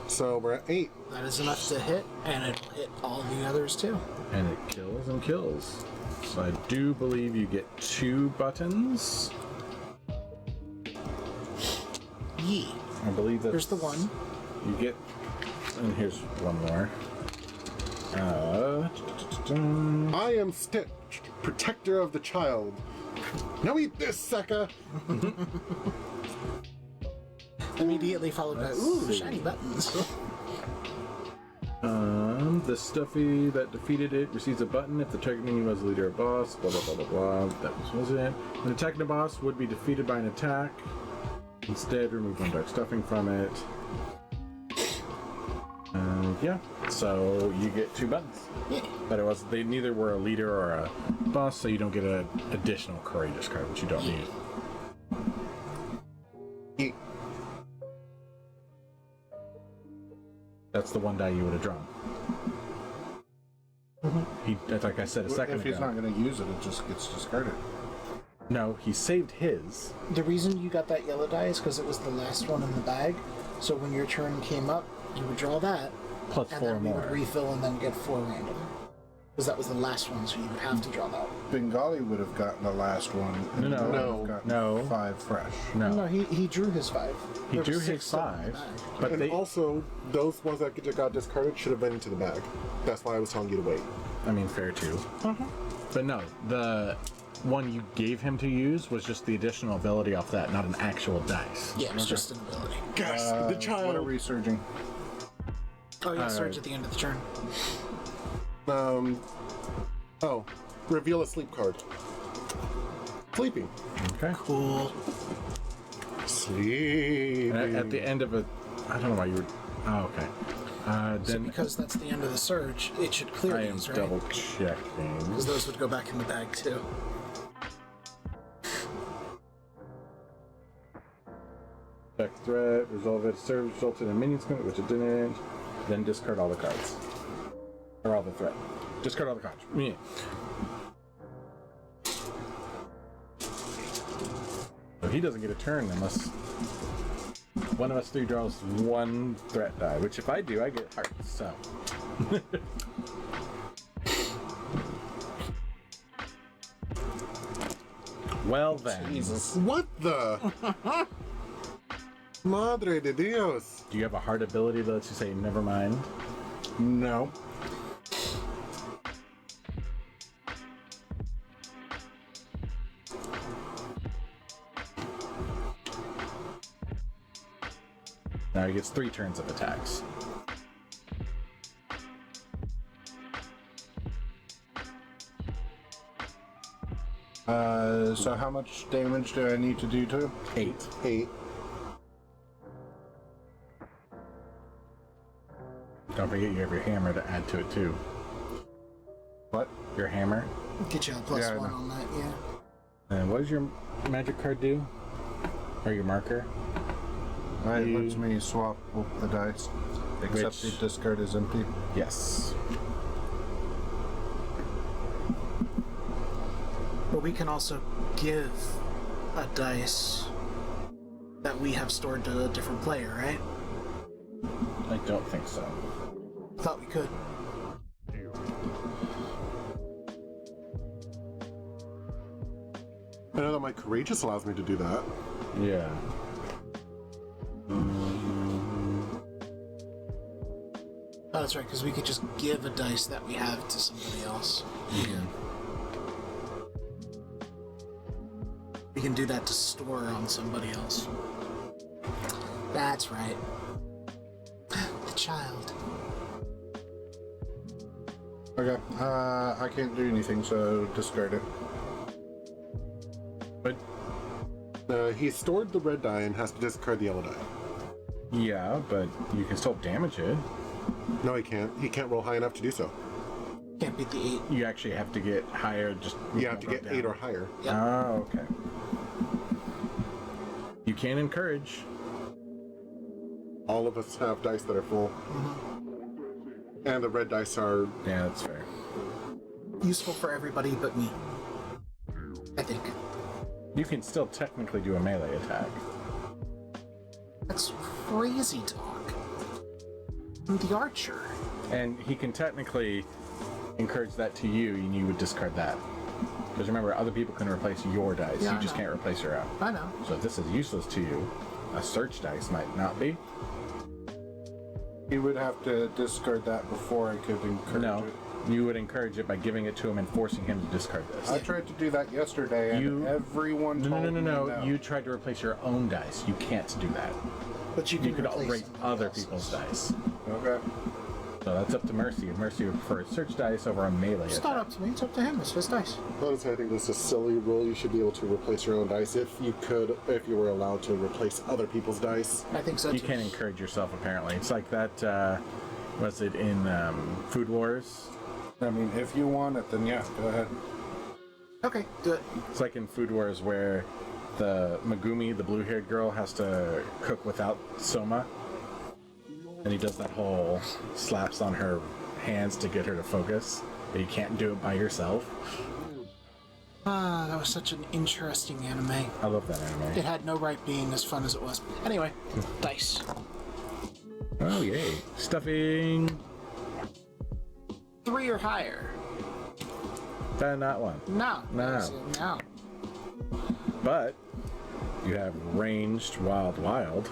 So we're at 8. That is enough to hit, and it'll hit all the others too. And it kills and kills. So I do believe you get 2 buttons. Yee. I believe that's... Here's the one. You get... And here's one more. I am Stitch, protector of the child. Now eat this, sucker! Immediately followed by, ooh, shiny buttons. The stuffy that defeated it receives a button if the target minion was a leader or boss, blah blah blah blah blah. That was it. When attacking a boss would be defeated by an attack. Instead, remove one dark stuffing from it. Yeah, so you get 2 buttons. Yeah. But it was they neither were a leader or a boss, so you don't get an additional courageous card, which you don't need. Eat. That's the one die you would have drawn. He, like I said a second If he's ago. not going to use it, it just gets discarded. No, he saved his. The reason you got that yellow die is because it was the last one in the bag. So when your turn came up, you would draw that, Plus and 4 then we more. would refill and then get 4 random. Because that was the last one, so you would have to draw that. Bengali would have gotten the last one. and No, would no, have gotten no. 5 fresh. No, No, he drew his 5. he There drew was his 6 still in the 5, bag. but And they. also, those ones that got discarded should have been into the bag. That's why I was telling you to wait. I mean, fair too. But no, the one you gave him to use was just the additional ability off that, not an actual dice. Yeah, it was just an ability. Gosh, the What are child. we surging? Oh, yeah, surge at the end of the turn. Oh, reveal a sleep card. Sleeping. Okay. Cool. Sleeping. And at the end of a, I don't know why you were. Oh, okay. So Then because that's the end of the surge, it should clear I am these, right? double checking. Because those would go back in the bag too. Check threat, resolve it. Surge resulted in minions coming, which it didn't. Then discard all the cards. Or all the threat. Discard all the cards. Yeah. So he doesn't get a turn unless one of us 3 draws 1 threat die, which if I do, I get hearts, so. Well then. Jesus. What the? Madre de Dios. Do you have a hard ability that lets you say never mind? No. Now he gets 3 turns of attacks. So how much damage do I need to do to him? 8. 8. Don't forget you have your hammer to add to it too. What? Your hammer. Get you a plus Yeah, I 1 know. on that, yeah. And what does your magic card do? Or your marker? It You- lets me swap the dice. Except Which- the discard is empty. Yes. But we can also give a dice that we have stored to a different player, right? I don't think so. Thought we could. I know that my courageous allows me to do that. Yeah. Oh, that's right, because we could just give a dice that we have to somebody else. We can do that to store on somebody else. That's right. The child. Okay. I can't do anything, so discard it. But He stored the red die and has to discard the yellow die. Yeah, but you can still damage it. No, he can't. He can't roll high enough to do so. Can't beat the 8. You actually have to get higher. Just You have to get 8 or higher. Yep. Oh, okay. You can encourage. All of us have dice that are full. And the red dice are... Yeah, that's fair. Useful for everybody but me. I think. You can still technically do a melee attack. That's crazy talk. I'm the archer. And he can technically encourage that to you, and you would discard that. Because remember, other people can replace your dice. Yeah, You I just know. can't replace your own. I know. So if this is useless to you, a search dice might not be. He would have to discard that before I could encourage No, it. you would encourage it by giving it to him and forcing him to discard this. I tried to do that yesterday, and everyone told me No. You tried to replace your own dice. You can't do that. But you can You could replace raise somebody other else's. people's dice. Okay. So that's up to Mercy. Mercy would prefer a search dice over a melee It's attack. not up to me. It's up to him. It's his dice. Honestly, I think this is a silly rule. You should be able to replace your own dice if you were allowed to replace other people's dice. I think so You too. can't encourage yourself, apparently. It's like that, was it in Food Wars? I mean, if you want it, then yeah, go ahead. Okay, do it. It's like in Food Wars where the Megumi, the blue-haired girl, has to cook without Soma. And he does that whole slaps on her hands to get her to focus. But you can't do it by yourself. Ah, that was such an interesting anime. I love that anime. It had no right being as fun as it was. Anyway, dice. Oh, yay. Stuffing. 3 or higher. Not one. No. No. No. But you have ranged wild.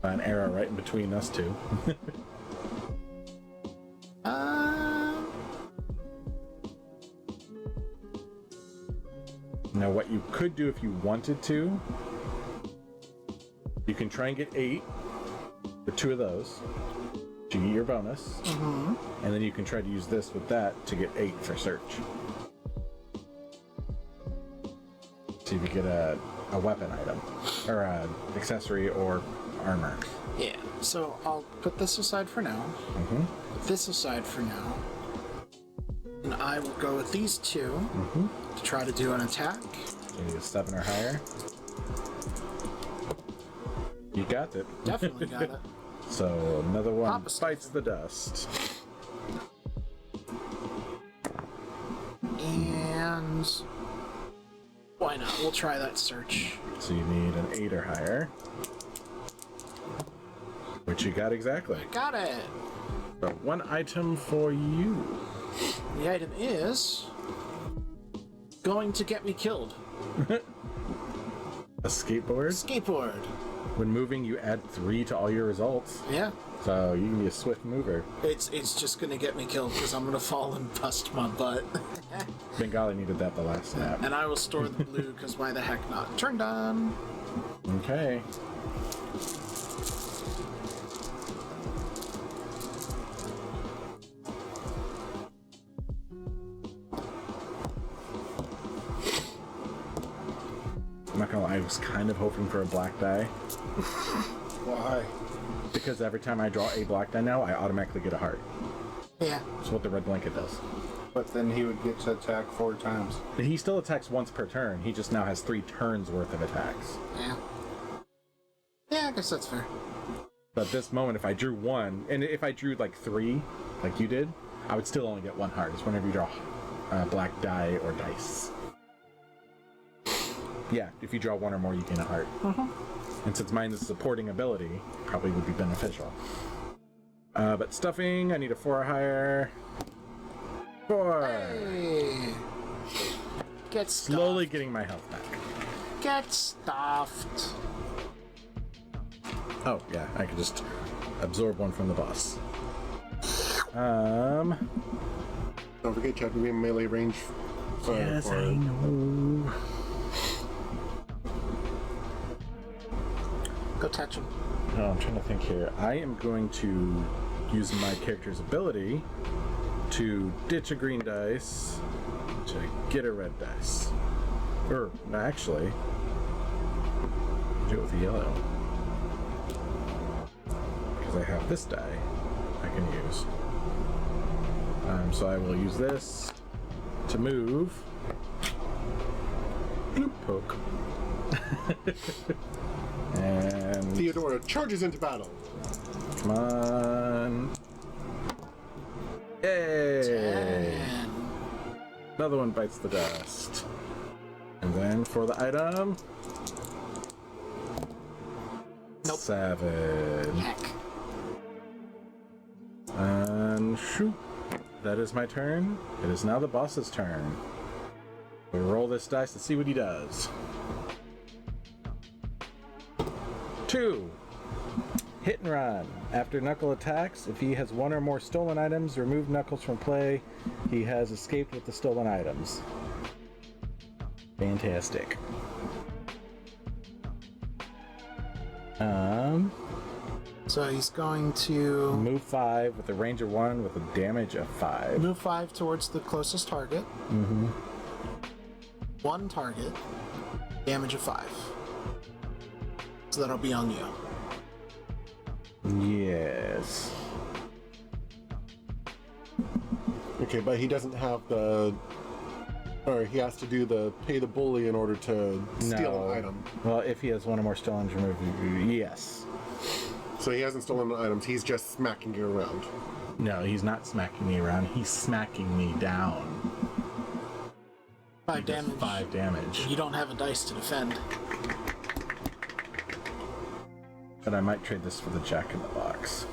An arrow right in between us two. Now what you could do if you wanted to, you can try and get 8 for 2 of those to get your bonus. And then you can try to use this with that to get 8 for search. See if you get a weapon item, or a accessory, or armor. Yeah. So I'll put this aside for now. Put this aside for now. And I will go with these 2 to try to do an attack. So you need a 7 or higher. You got it. Definitely got it. So another one Papa bites the dust. And why not? We'll try that search. So you need an 8 or higher. Which you got exactly. Got it. So 1 item for you. The item is going to get me killed. A skateboard. Skateboard. When moving, you add 3 to all your results. Yeah. So you can be a swift mover. It's just gonna get me killed because I'm gonna fall and bust my butt. Bengali needed that the last snap. And I will store the blue because why the heck not? Turn done. Okay. I'm not gonna lie, I was kind of hoping for a black die. Why? Because every time I draw a black die now, I automatically get a heart. Yeah. That's what the red blanket does. But then he would get to attack 4 times. He still attacks once per turn. He just now has 3 turns worth of attacks. Yeah. Yeah, I guess that's fair. But at this moment, if I drew 1, and if I drew like 3, like you did, I would still only get 1 heart. It's whenever you draw black die or dice. Yeah, if you draw 1 or more, you gain a heart. And since mine is a supporting ability, probably would be beneficial. But stuffing, I need a 4 or higher. 4! Hey. Get stuffed. Slowly getting my health back. Get stuffed. Oh, yeah, I can just absorb 1 from the boss. Don't forget you have to be in melee range Yes, I know. Go touch him. Oh, I'm trying to think here. I am going to use my character's ability to ditch a green dice to get a red dice. Or, actually, do it with the yellow. Because I have this die I can use. So I will use this to move. Bloop, poke. And Theodora charges into battle. come on. Yay! 10. Another one bites the dust. And then for the item. Nope. 7. Heck. And shoot. That is my turn. It is now the boss's turn. We roll this dice to see what he does. 2. Hit and run. After Knuckle attacks, if he has one or more stolen items, remove Knuckles from play. He has escaped with the stolen items. Fantastic. So he's going to Move 5 with a range of 1 with a damage of 5. move 5 towards the closest target. One target, damage of 5. So that'll be on you. Yes. Okay, but he doesn't have the... Or he has to do the pay the bully in order to steal an item. Well, if he has one or more stolen, remove. Yes. So he hasn't stolen the items, he's just smacking you around. No, he's not smacking me around. He's smacking me down. 5 damage. 5 damage. You don't have a dice to defend. But I might trade this for the Jack in the Box.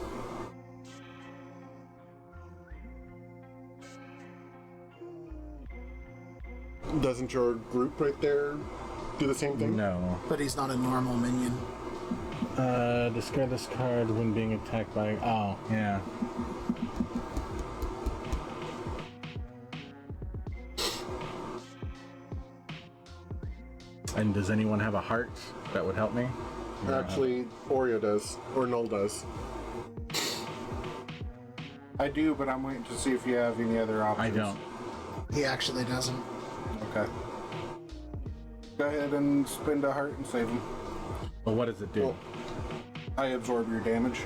Doesn't your group right there do the same thing? No. But he's not a normal minion. Discard this card when being attacked by. Oh, yeah. And does anyone have a heart that would help me? Actually, Oreo does, or Null does. I do, but I'm waiting to see if you have any other I options. don't. He actually doesn't. Okay. Go ahead and spend a heart and save him. Well, what does it do? Well, I absorb your damage.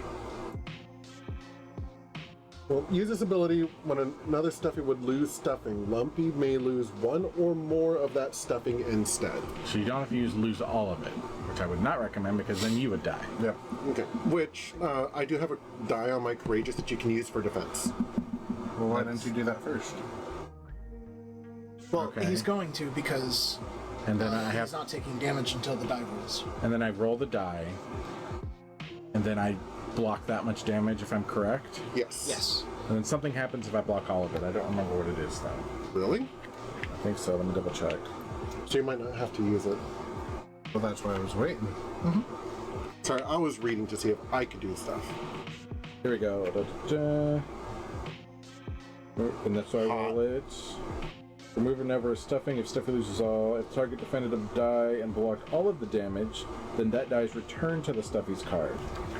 Well, use this ability when another stuffy would lose stuffing. Lumpy may lose one or more of that stuffing instead. So you don't have to lose all of it, which I would not recommend because then you would die. Yep. Okay. Which, I do have a die on my Courageous that you can use for defense. Well, why didn't you do that first? Well, Okay. he's going to because And then I he's have, not taking damage until the die rolls. and then I roll the die, and then I block that much damage if I'm correct. Yes. Yes. And then something happens if I block all of it. I don't remember what it is though. Really? I think so. Let me double check. So you might not have to use it. Well, that's why I was waiting. Sorry, I was reading to see if I could do stuff. Here we go. Da-da-da. And that's why I roll it. Remove and never stuffing. If stuffing loses all, if target defended a die and blocked all of the damage, then that die is returned to the stuffy's card.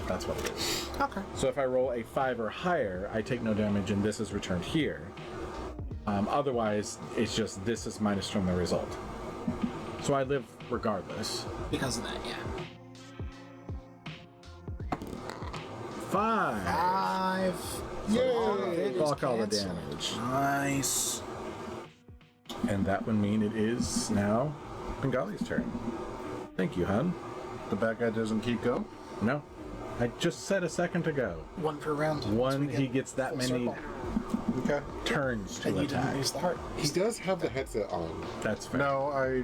That's what it is. Okay. So if I roll a 5 or higher, I take no damage and this is returned here. Otherwise, it's just this is minus from the result. So I live regardless. Because of that, yeah. 5! 5. Yay! Block all the damage. Nice. And that would mean it is now Bengali's turn. Thank you, hon. The bad guy doesn't keep going. No. I just said a second ago. 1 per round. One, So we he get gets that full many circle. Okay. turns to And you attack. didn't use the heart. He does have the headset on. That's fair. No, I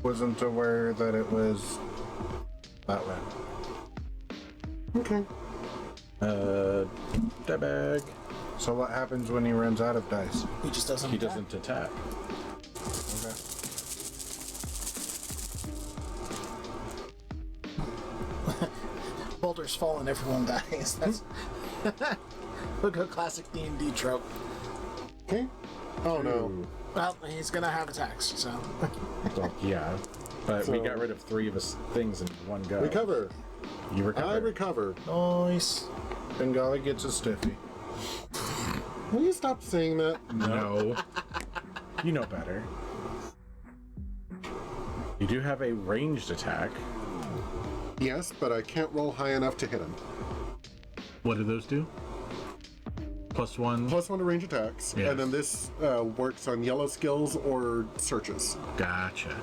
wasn't aware that it was that way. Okay. Die bag. So what happens when he runs out of dice? He just doesn't. He attack. doesn't attack. Okay. Boulders fall and everyone dies. That's a good classic D&D trope. Okay. Oh no. Well, he's gonna have attacks, so. Well, yeah. But we So- got rid of 3 of his things in one go. Recover. You recover. I recover. Nice. Bengali gets a stiffy. Will you stop saying that? No. You know better. You do have a ranged attack. Yes, but I can't roll high enough to hit him. What do those do? +1. +1 to range attacks, Yes. and then this works on yellow skills or searches. Gotcha.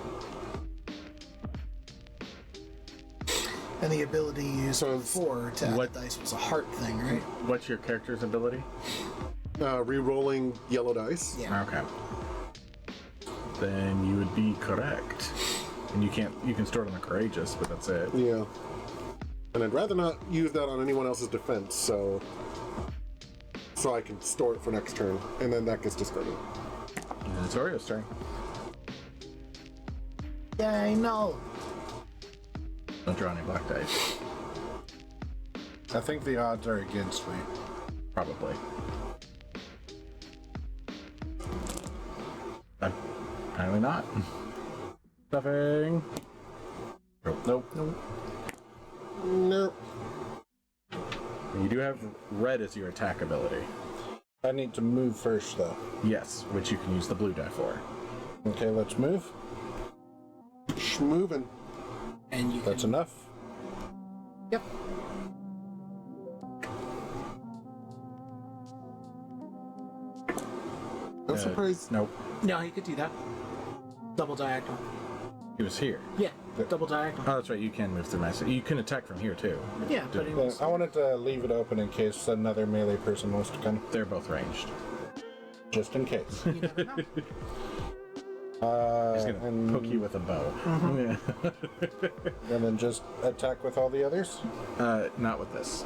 And the ability you used So before to add what- the dice was a heart thing, right? What's your character's ability? Re-rolling yellow dice. Yeah. Okay. Then you would be correct. And you can store it on the courageous, but that's it. Yeah. And I'd rather not use that on anyone else's defense, so I can store it for next turn, and then that gets discarded. And it's Orio's turn. Yay, no. Don't draw any black dice. I think the odds are against me. Probably. Apparently not. Stuffing. Nope. Nope. You do have red as your attack ability. I need to move first, though. Yes, which you can use the blue die for. Okay, let's move. Schmovin'. And you That's can... enough. Yep. I'm surprised. Nope. No, you could do that. Double diagonal. He was here. Yeah, double diagonal. Oh, that's right. You can move through my... You can attack from here, too. Yeah, but it Yeah, was... I wanted to leave it open in case another melee person wants to come. They're both ranged. Just in case. You never know. He's going to poke you with a bow. And then just attack with all the others? Not with this.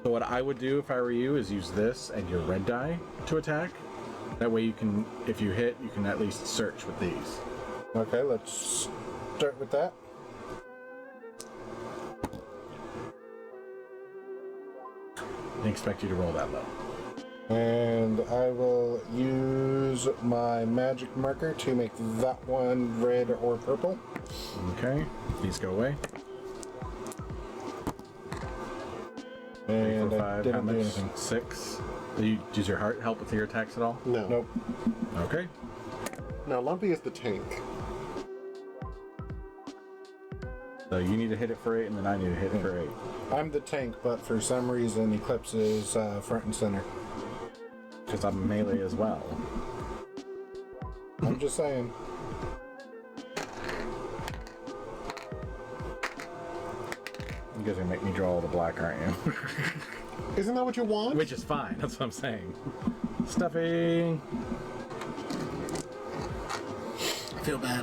So what I would do if I were you is use this and your red die to attack. That way you can, if you hit, you can at least search with these. Okay, let's start with that. I expect you to roll that low. And I will use my magic marker to make that one red or purple. Okay, these go away. And 4, I 5, how didn't do much? anything. 6. Do you use your heart help with your attacks at all? No. Nope. Okay. Now, Lumpy is the tank. So you need to hit it for 8, and then I need to hit it for 8. I'm the tank, but for some reason Eclipse is front and center. Because I'm melee as well. I'm just saying. You guys are gonna make me draw all the black, aren't you? Isn't that what you want? Which is fine, that's what I'm saying. Stuffing! I feel bad.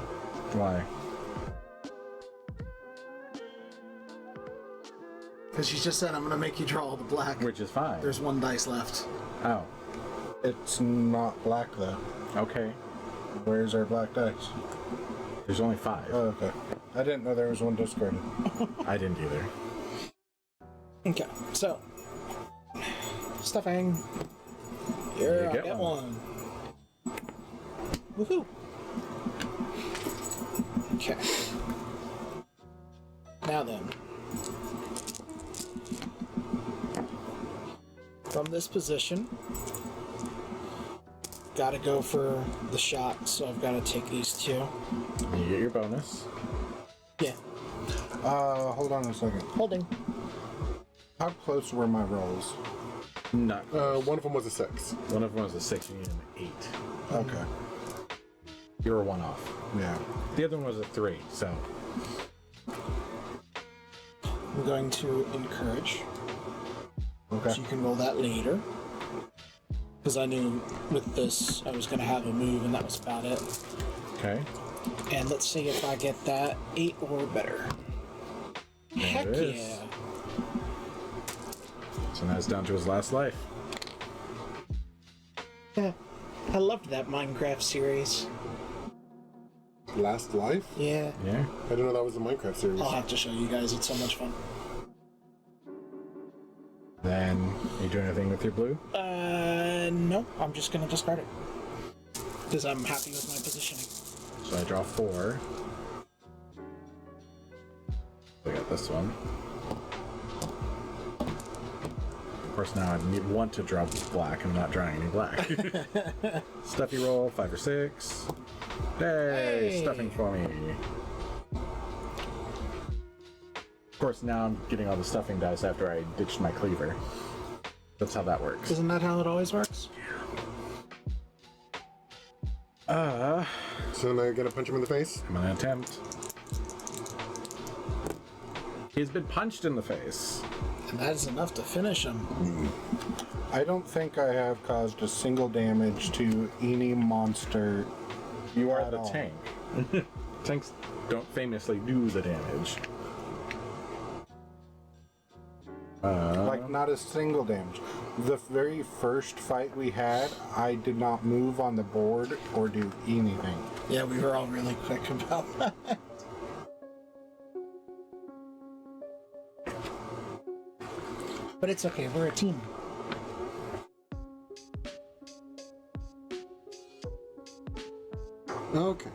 Why? Because you just said I'm going to make you draw all the black. Which is fine. There's one dice left. Oh, It's not black though. okay. Where's our black dice? There's only 5. Oh, okay. I didn't know there was one discarded. I didn't either. Okay, so... Stuffing. You Here, I get get one. one. Woohoo! Okay. Now then. From this position, gotta go for the shot, so I've gotta take these two. You get your bonus. Yeah, Hold on a second. holding. How close were my rolls? Not. One of them was a 6. One of them was a 6, you need an 8. Okay. You were 1 off. Yeah. The other one was a 3, so. I'm going to encourage, Okay. so you can roll that later. Because I knew with this I was gonna have a move, and that was about it. Okay. And let's see if I get that 8 or better. Heck it is. yeah! So now it's down to his last life. Yeah, I loved that Minecraft series. Last Life? Yeah, Yeah. I didn't know that was a Minecraft series. I'll have to show you guys. It's so much fun. Then, you do anything with your blue? No, I'm just gonna discard it because I'm happy with my positioning. So I draw 4. I got this one. Of course, now I want to draw black. I'm not drawing any black. Stuffy roll, 5 or 6. Hey, Hey. stuffing for me. course, now I'm getting all the stuffing dice after I ditched my cleaver. That's how that works. Isn't that how it always works? So now you're gonna punch him in the face? I'm gonna attempt. He's been punched in the face. And that is enough to finish him. I don't think I have caused a single damage to any monster. You are at the all. tank. Tanks don't famously do the damage. Like, not a single damage. The very first fight we had, I did not move on the board or do anything. Yeah, we were all really quick about that. But it's okay, we're a team. Okay.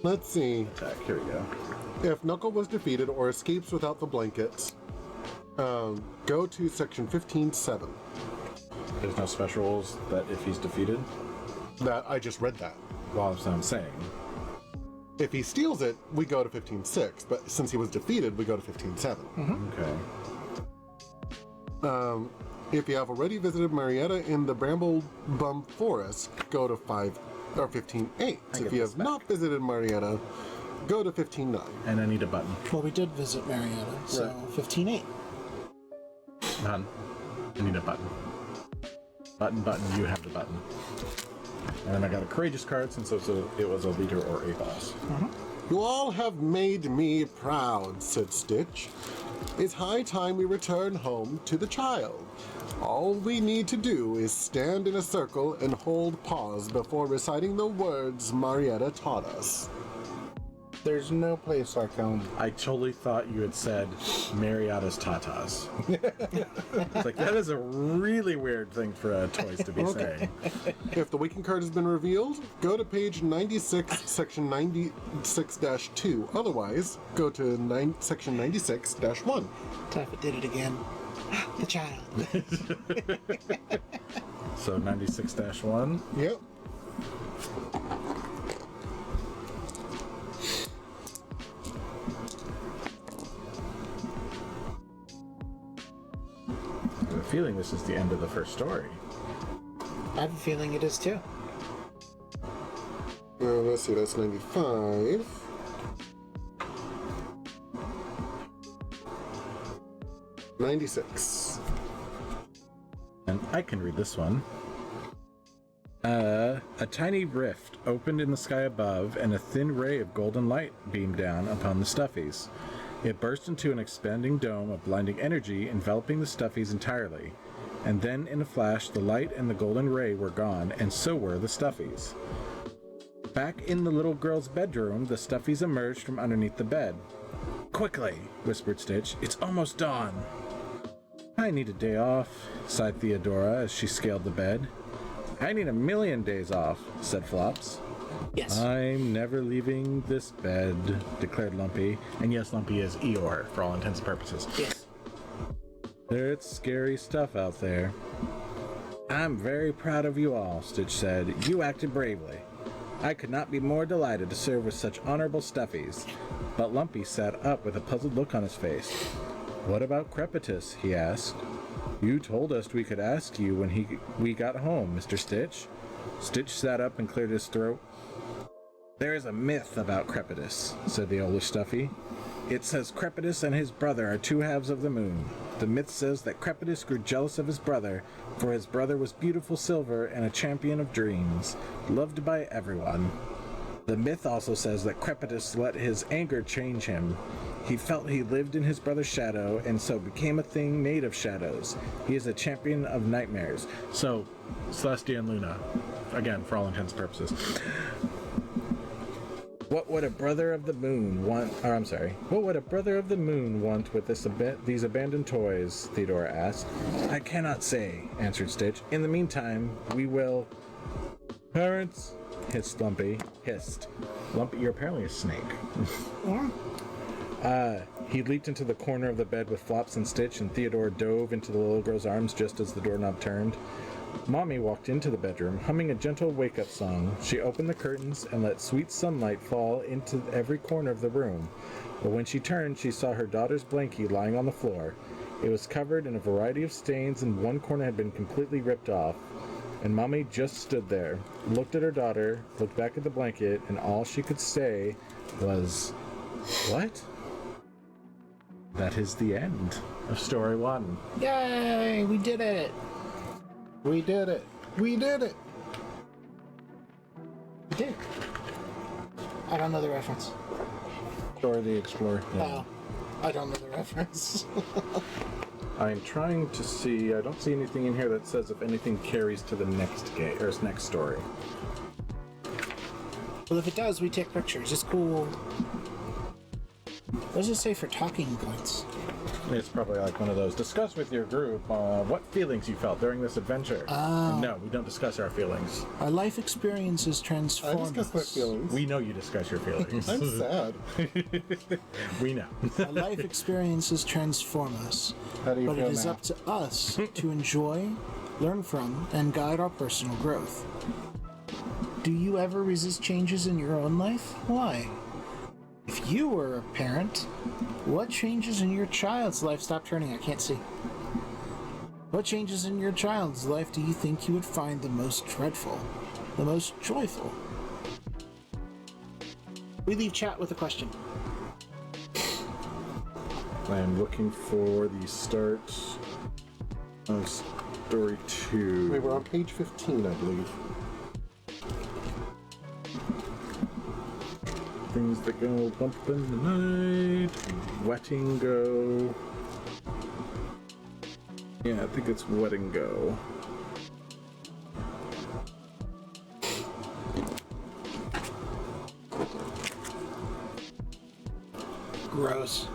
Let's see. Attack. Here we go. If Knuckle was defeated or escapes without the blankets, go to section 15.7. There's no special rules that if he's defeated. That I just read that. Well, that's what I'm saying. If he steals it, we go to 15.6, but since he was defeated, we go to 15.7. Okay. If you have already visited Marietta in the Bramble Bum Forest, go to 5 or 15.8. If you have not visited Marietta, go to 15.9. And I need a button. Well, we did visit Marietta, so Right. 15.8. None. I need a button. Button, you have the button. And then I got a courageous card since it was a leader or a boss. You all have made me proud, said Stitch. It's high time we return home to the child. All we need to do is stand in a circle and hold pause before reciting the words Marietta taught us. There's no place like home. I totally thought you had said Marietta's Tatas. It's like, that is a really weird thing for toys to be saying. If the weekend card has been revealed, go to page 96, section 96-2. Otherwise, go to section 96-1. Taffa did it again. The child. So 96-1. Yep. I have a feeling this is the end of the first story. I have a feeling it is too. Let's see, that's 95. $96. And I can read this one. A tiny rift opened in the sky above, and a thin ray of golden light beamed down upon the stuffies. It burst into an expanding dome of blinding energy, enveloping the stuffies entirely. And then, in a flash, the light and the golden ray were gone, and so were the stuffies. Back in the little girl's bedroom, the stuffies emerged from underneath the bed. "Quickly," whispered Stitch. "It's almost dawn." "I need a day off," sighed Theodora as she scaled the bed. "I need 1,000,000 days off," said Flops. Yes. "I'm never leaving this bed," declared Lumpy. And yes, Lumpy is Eeyore for all intents and purposes. Yes. "There's scary stuff out there." "I'm very proud of you all," Stitch said. "You acted bravely. I could not be more delighted to serve with such honorable stuffies." But Lumpy sat up with a puzzled look on his face. "What about Crepitus?" he asked. "You told us we could ask you when we got home, Mr. Stitch." Stitch sat up and cleared his throat. "There is a myth about Crepitus," said the older Stuffy. "It says Crepitus and his brother are two halves of the moon. The myth says that Crepitus grew jealous of his brother, for his brother was beautiful silver and a champion of dreams, loved by everyone. The myth also says that Crepitus let his anger change him. He felt he lived in his brother's shadow, and so became a thing made of shadows. He is a champion of nightmares." So, Celestia and Luna, again, for all intents and purposes. What would a brother of the moon want? What would a brother of the moon want with these abandoned toys? Theodora asked. "I cannot say," answered Stitch. "In the meantime, we will." "Parents," hissed Lumpy. Lumpy, you're apparently a snake. He leaped into the corner of the bed with Flops and Stitch, and Theodore dove into the little girl's arms just as the doorknob turned. Mommy walked into the bedroom, humming a gentle wake-up song. She opened the curtains and let sweet sunlight fall into every corner of the room. But when she turned, she saw her daughter's blankie lying on the floor. It was covered in a variety of stains, and one corner had been completely ripped off. And Mommy just stood there, looked at her daughter, looked back at the blanket, and all she could say was, "What?" That is the end of story 1. Yay! We did it! We did it. We did it. We did. I don't know the reference. Dora the Explorer. Oh, I don't know the reference. I'm trying to see. I don't see anything in here that says if anything carries to the next game or next story. Well, if it does, we take pictures. It's cool. What does it say for talking points? It's probably like one of those. Discuss with your group what feelings you felt during this adventure. No, we don't discuss our feelings. Our life experiences transform I discuss my us. feelings. We know you discuss your feelings. I'm sad. We know. Our life experiences transform us. How do you But feel it is now? up to us to enjoy, learn from, and guide our personal growth. Do you ever resist changes in your own life? Why? If you were a parent, what changes in your child's life? Stop turning, I can't see. What changes in your child's life do you think you would find the most dreadful, the most joyful? We leave chat with a question. I'm looking for the start of story 2. We were on page 15, I believe. Things that go bump in the night. Wetting go. Yeah, I think it's wetting go. Gross.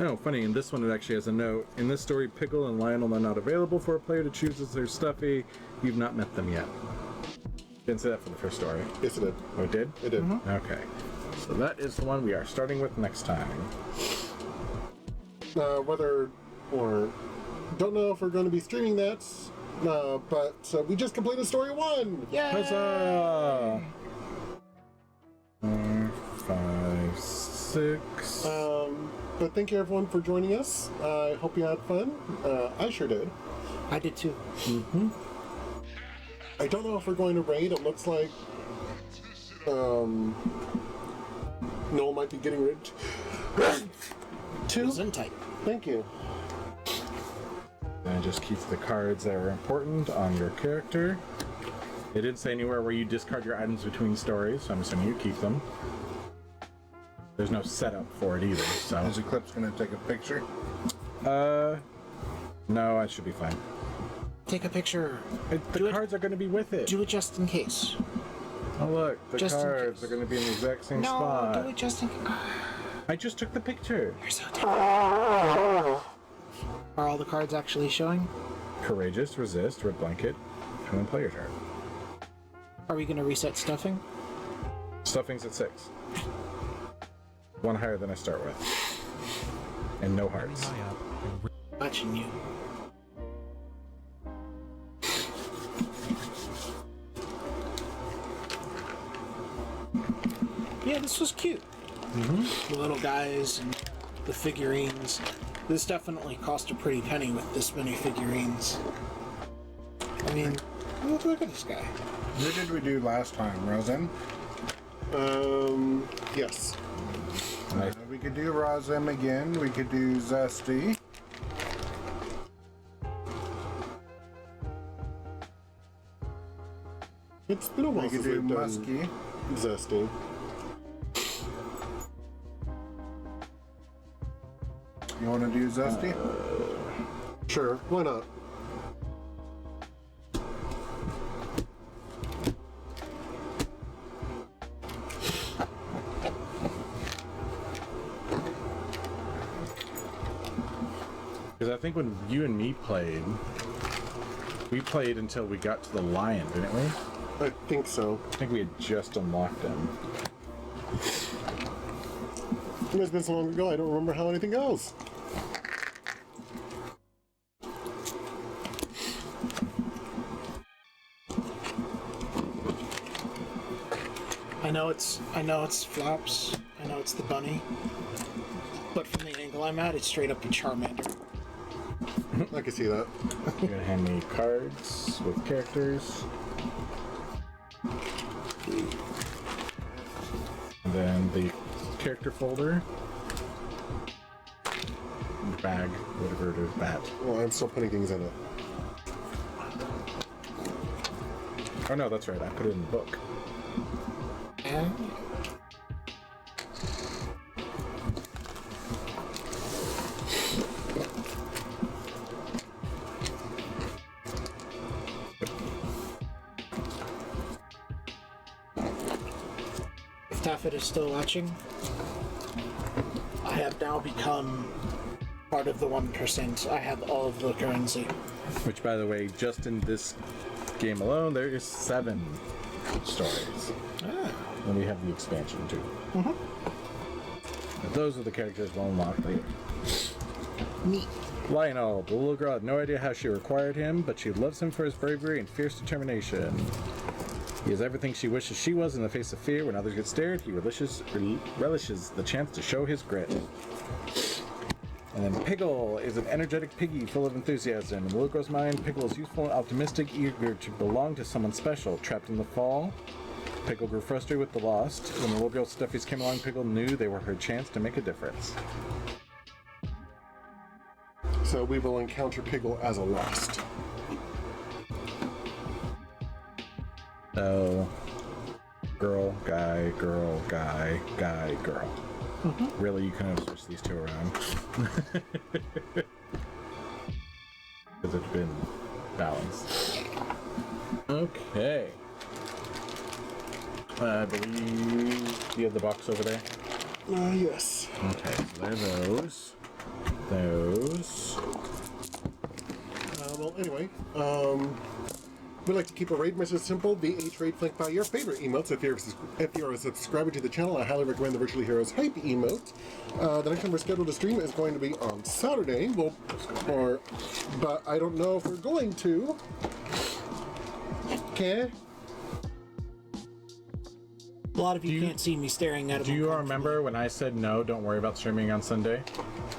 Oh, funny, in this one it actually has a note. In this story, Pickle and Lionel are not available for a player to choose as their stuffy. You've not met them yet. Didn't say that for the first story. Yes, it did. Oh, it did? It did. Okay. So that is the one we are starting with next time. Whether or don't know if we're going to be streaming that, but we just completed story 1. Yay! Huzzah! 4, 5, 6. But thank you everyone for joining us. I hope you had fun. I sure did. I did too. I don't know if we're going to raid. It looks like Noel might be getting rid. 2. Gesundheit. Thank you. And just keep the cards that are important on your character. It didn't say anywhere where you discard your items between stories, so I'm assuming you keep them. There's no setup for it either, so. Is Eclipse going to take a picture? No, I should be fine. Take a picture. The cards are going to be with it. Do it just in case. Oh, look, the Just in cards case. are going to be in the exact same No, spot. do it just in case. I just took the picture. You're so dumb. Are all the cards actually showing? Courageous, resist, red blanket, and then play your turn. Are we going to reset stuffing? Stuffing's at 6. One higher than I start with. And no hearts. Watching you. Yeah, this was cute. The little guys and the figurines. This definitely cost a pretty penny with this many figurines. I mean, look at this guy. Who did we do last time? Rosen? Yes. We could do Rozem again. We could do Zesty. It's been a while We could since do we've done Muskie. Zesty. You want to do Zesty? Sure, why not? Because I think when you and me played, we played until we got to the lion, didn't we? I think so. I think we had just unlocked him. It's been so long ago, I don't remember how anything goes. know it's Flops. I know it's the bunny. But from the angle I'm at, it's straight up a Charmander. I can see that. You're gonna hand me cards with characters. And then the character folder. Bag, whatever it is, bat. Well, I'm still putting things in it. Oh no, that's right, I put it in the book. If Taffet is still watching, I have now become part of the 1%. I have all of the currency. Which, by the way, just in this game alone, there is 7 stories. And we have the expansion too. But those are the characters we'll unlock later. Neat. Lionel, the little girl had no idea how she required him, but she loves him for his bravery and fierce determination. He is everything she wishes she was in the face of fear. When others get scared, he relishes the chance to show his grit. And then Piggle is an energetic piggy full of enthusiasm. In the little girl's mind, Piggle is youthful and optimistic, eager to belong to someone special. Trapped in the fall, Piggle grew frustrated with the lost. When the little girl's stuffies came along, Piggle knew they were her chance to make a difference. So we will encounter Piggle as a lost. So, girl, guy, girl, guy, guy, girl. Really, you couldn't have switched these two around. Because it's been balanced. Okay. I believe you have the box over there. Yes. Okay, so there are those. Those. Well, anyway, we like to keep a raid message simple. VH raid flanked by your favorite emotes. If you're a subscriber to the channel, I highly recommend the Virtually Heroes Hype emote. The next time we're scheduled to stream is going to be on Saturday. But I don't know if we're going to. Okay. A lot of you can't see me staring at him. Do you remember when I said no, don't worry about streaming on Sunday?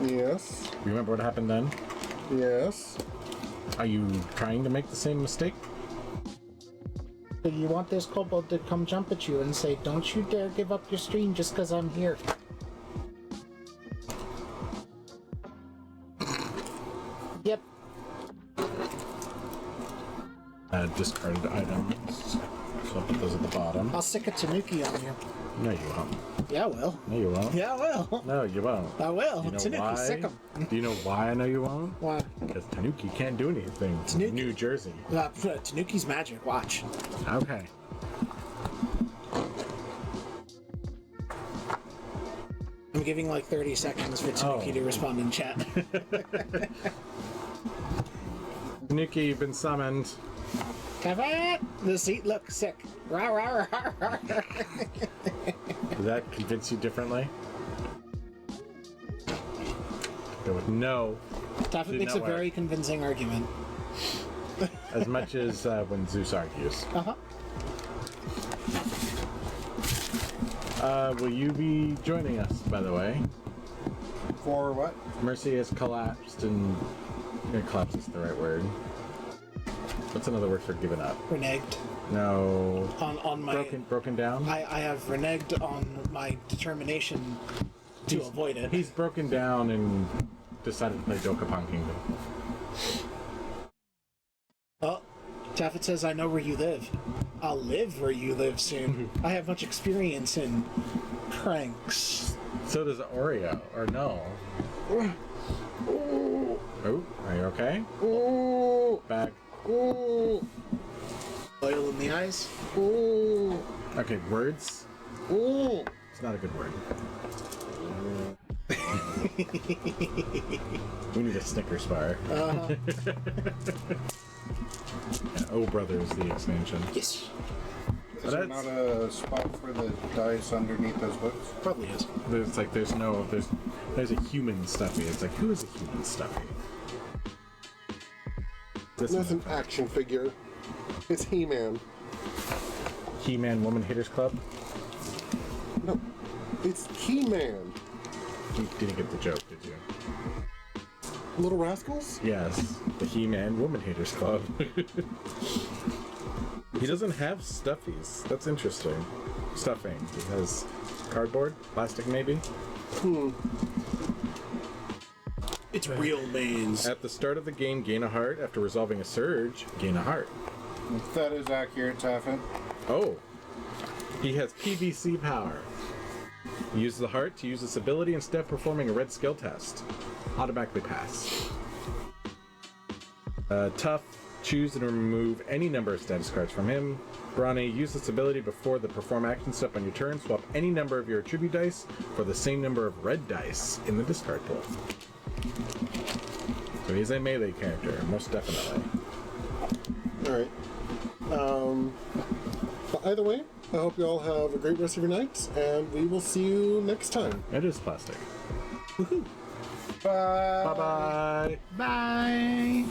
Yes. You remember what happened then? Yes. Are you trying to make the same mistake? Do you want this kobold to come jump at you and say, don't you dare give up your stream just because I'm here? Yep. Discarded items. So I'll put those at the bottom. I'll stick a Tanuki on you. No, you won't. Yeah, I will. No, you won't. Yeah, I will. No, you won't. I will. You know Tanuki, why? sick 'em. Do you know why I know you won't? Why? Because Tanuki can't do anything. Tanuki- New Jersey. Tanuki's magic. Watch. Okay. I'm giving like 30 seconds for Tanuki to respond in chat. Tanuki, you've been summoned. Taffet! The seat looks sick. Rah, rah, rah, rah. Does that convince you differently? Go with no. Taffet Did makes not a work. very convincing argument. As much as when Zeus argues. Uh-huh. Will you be joining us, by the way? For what? Mercy has collapsed and... collapse is the right word. What's another word for given up? Reneged. No. On my... Broken down? I have reneged on my determination to avoid it. He's broken down and decided to play Dokapon Kingdom. Oh, Taffet says, I know where you live. I'll live where you live soon. I have much experience in pranks. So does Oreo, or no? Oh, are you okay? Back. Oil in the eyes. Okay, words? It's not a good word. We need a Snickers bar. Oh Brother is the expansion. Yes. Is there not a spot for the dice underneath those books? Probably is. There's like there's a human stuffy. It's like, who is a human stuffy? This That's is an action figure. It's He-Man. He-Man Woman Haters Club. It's He-Man. You didn't get the joke, did you? Little Rascals? Yes, the He-Man Woman Haters Club. He doesn't have stuffies. That's interesting. Stuffing. He has cardboard, plastic maybe. It's real mains. At the start of the game, gain a heart. After resolving a surge, gain a heart. That is accurate, Taffin. Oh, he has PVC power. He uses the heart to use this ability instead of performing a red skill test. Automatically pass. Tough. Choose and remove any number of status cards from him. Brawny, use this ability before the perform action step on your turn. Swap any number of your attribute dice for the same number of red dice in the discard pool. So he's a melee character, most definitely. Alright. But either way, I hope you all have a great rest of your night, and we will see you next time. It is plastic. Woohoo. Bye. Bye-bye. Bye.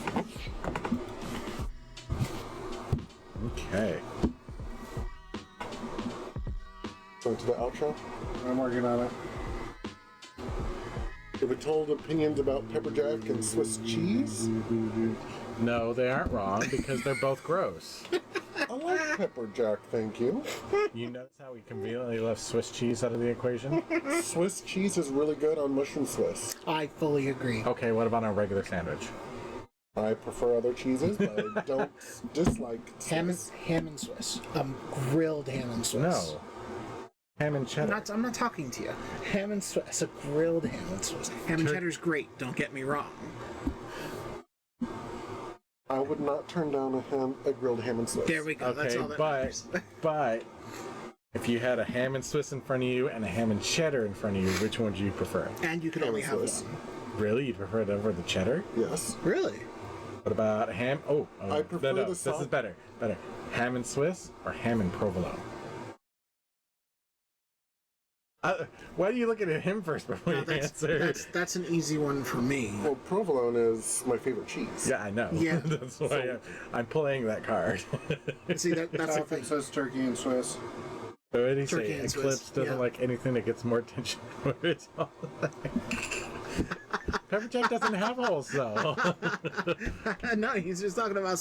Okay. Going to the outro. I'm working on it. Have we told opinions about pepper jack and Swiss cheese? No, they aren't wrong because they're both gross. I like pepper jack, thank you. You notice how we conveniently left Swiss cheese out of the equation? Swiss cheese is really good on mushroom Swiss. I fully agree. Okay, what about a regular sandwich? I prefer other cheeses, but I don't dislike Ham Swiss. and Swiss. Grilled ham and Swiss. No. Ham and cheddar. I'm not talking to you. Ham and Swiss. A grilled ham and Swiss. Ham and cheddar's great. Don't get me wrong. I would not turn down a grilled ham and Swiss. There we go. That's Okay, all that matters. but if you had a ham and Swiss in front of you and a ham and cheddar in front of you, which one do you prefer? And you can Ham only and have Swiss. one. Really? You prefer it over the cheddar? Yes. Really? What about ham? Oh, I prefer the this soft- is better. Better. Ham and Swiss or ham and provolone? Why are you looking at him first before No, you answer? that's an easy one for me. Well, provolone is my favorite cheese. Yeah, I know. Yeah. That's why I'm playing that card. See, that's the Taffin thing. says turkey and Swiss. So what did he Turkey say? and Swiss, Eclipse doesn't yeah. like anything that gets more attention. It's all Pepper Jack doesn't have holes, though. No, he's just talking about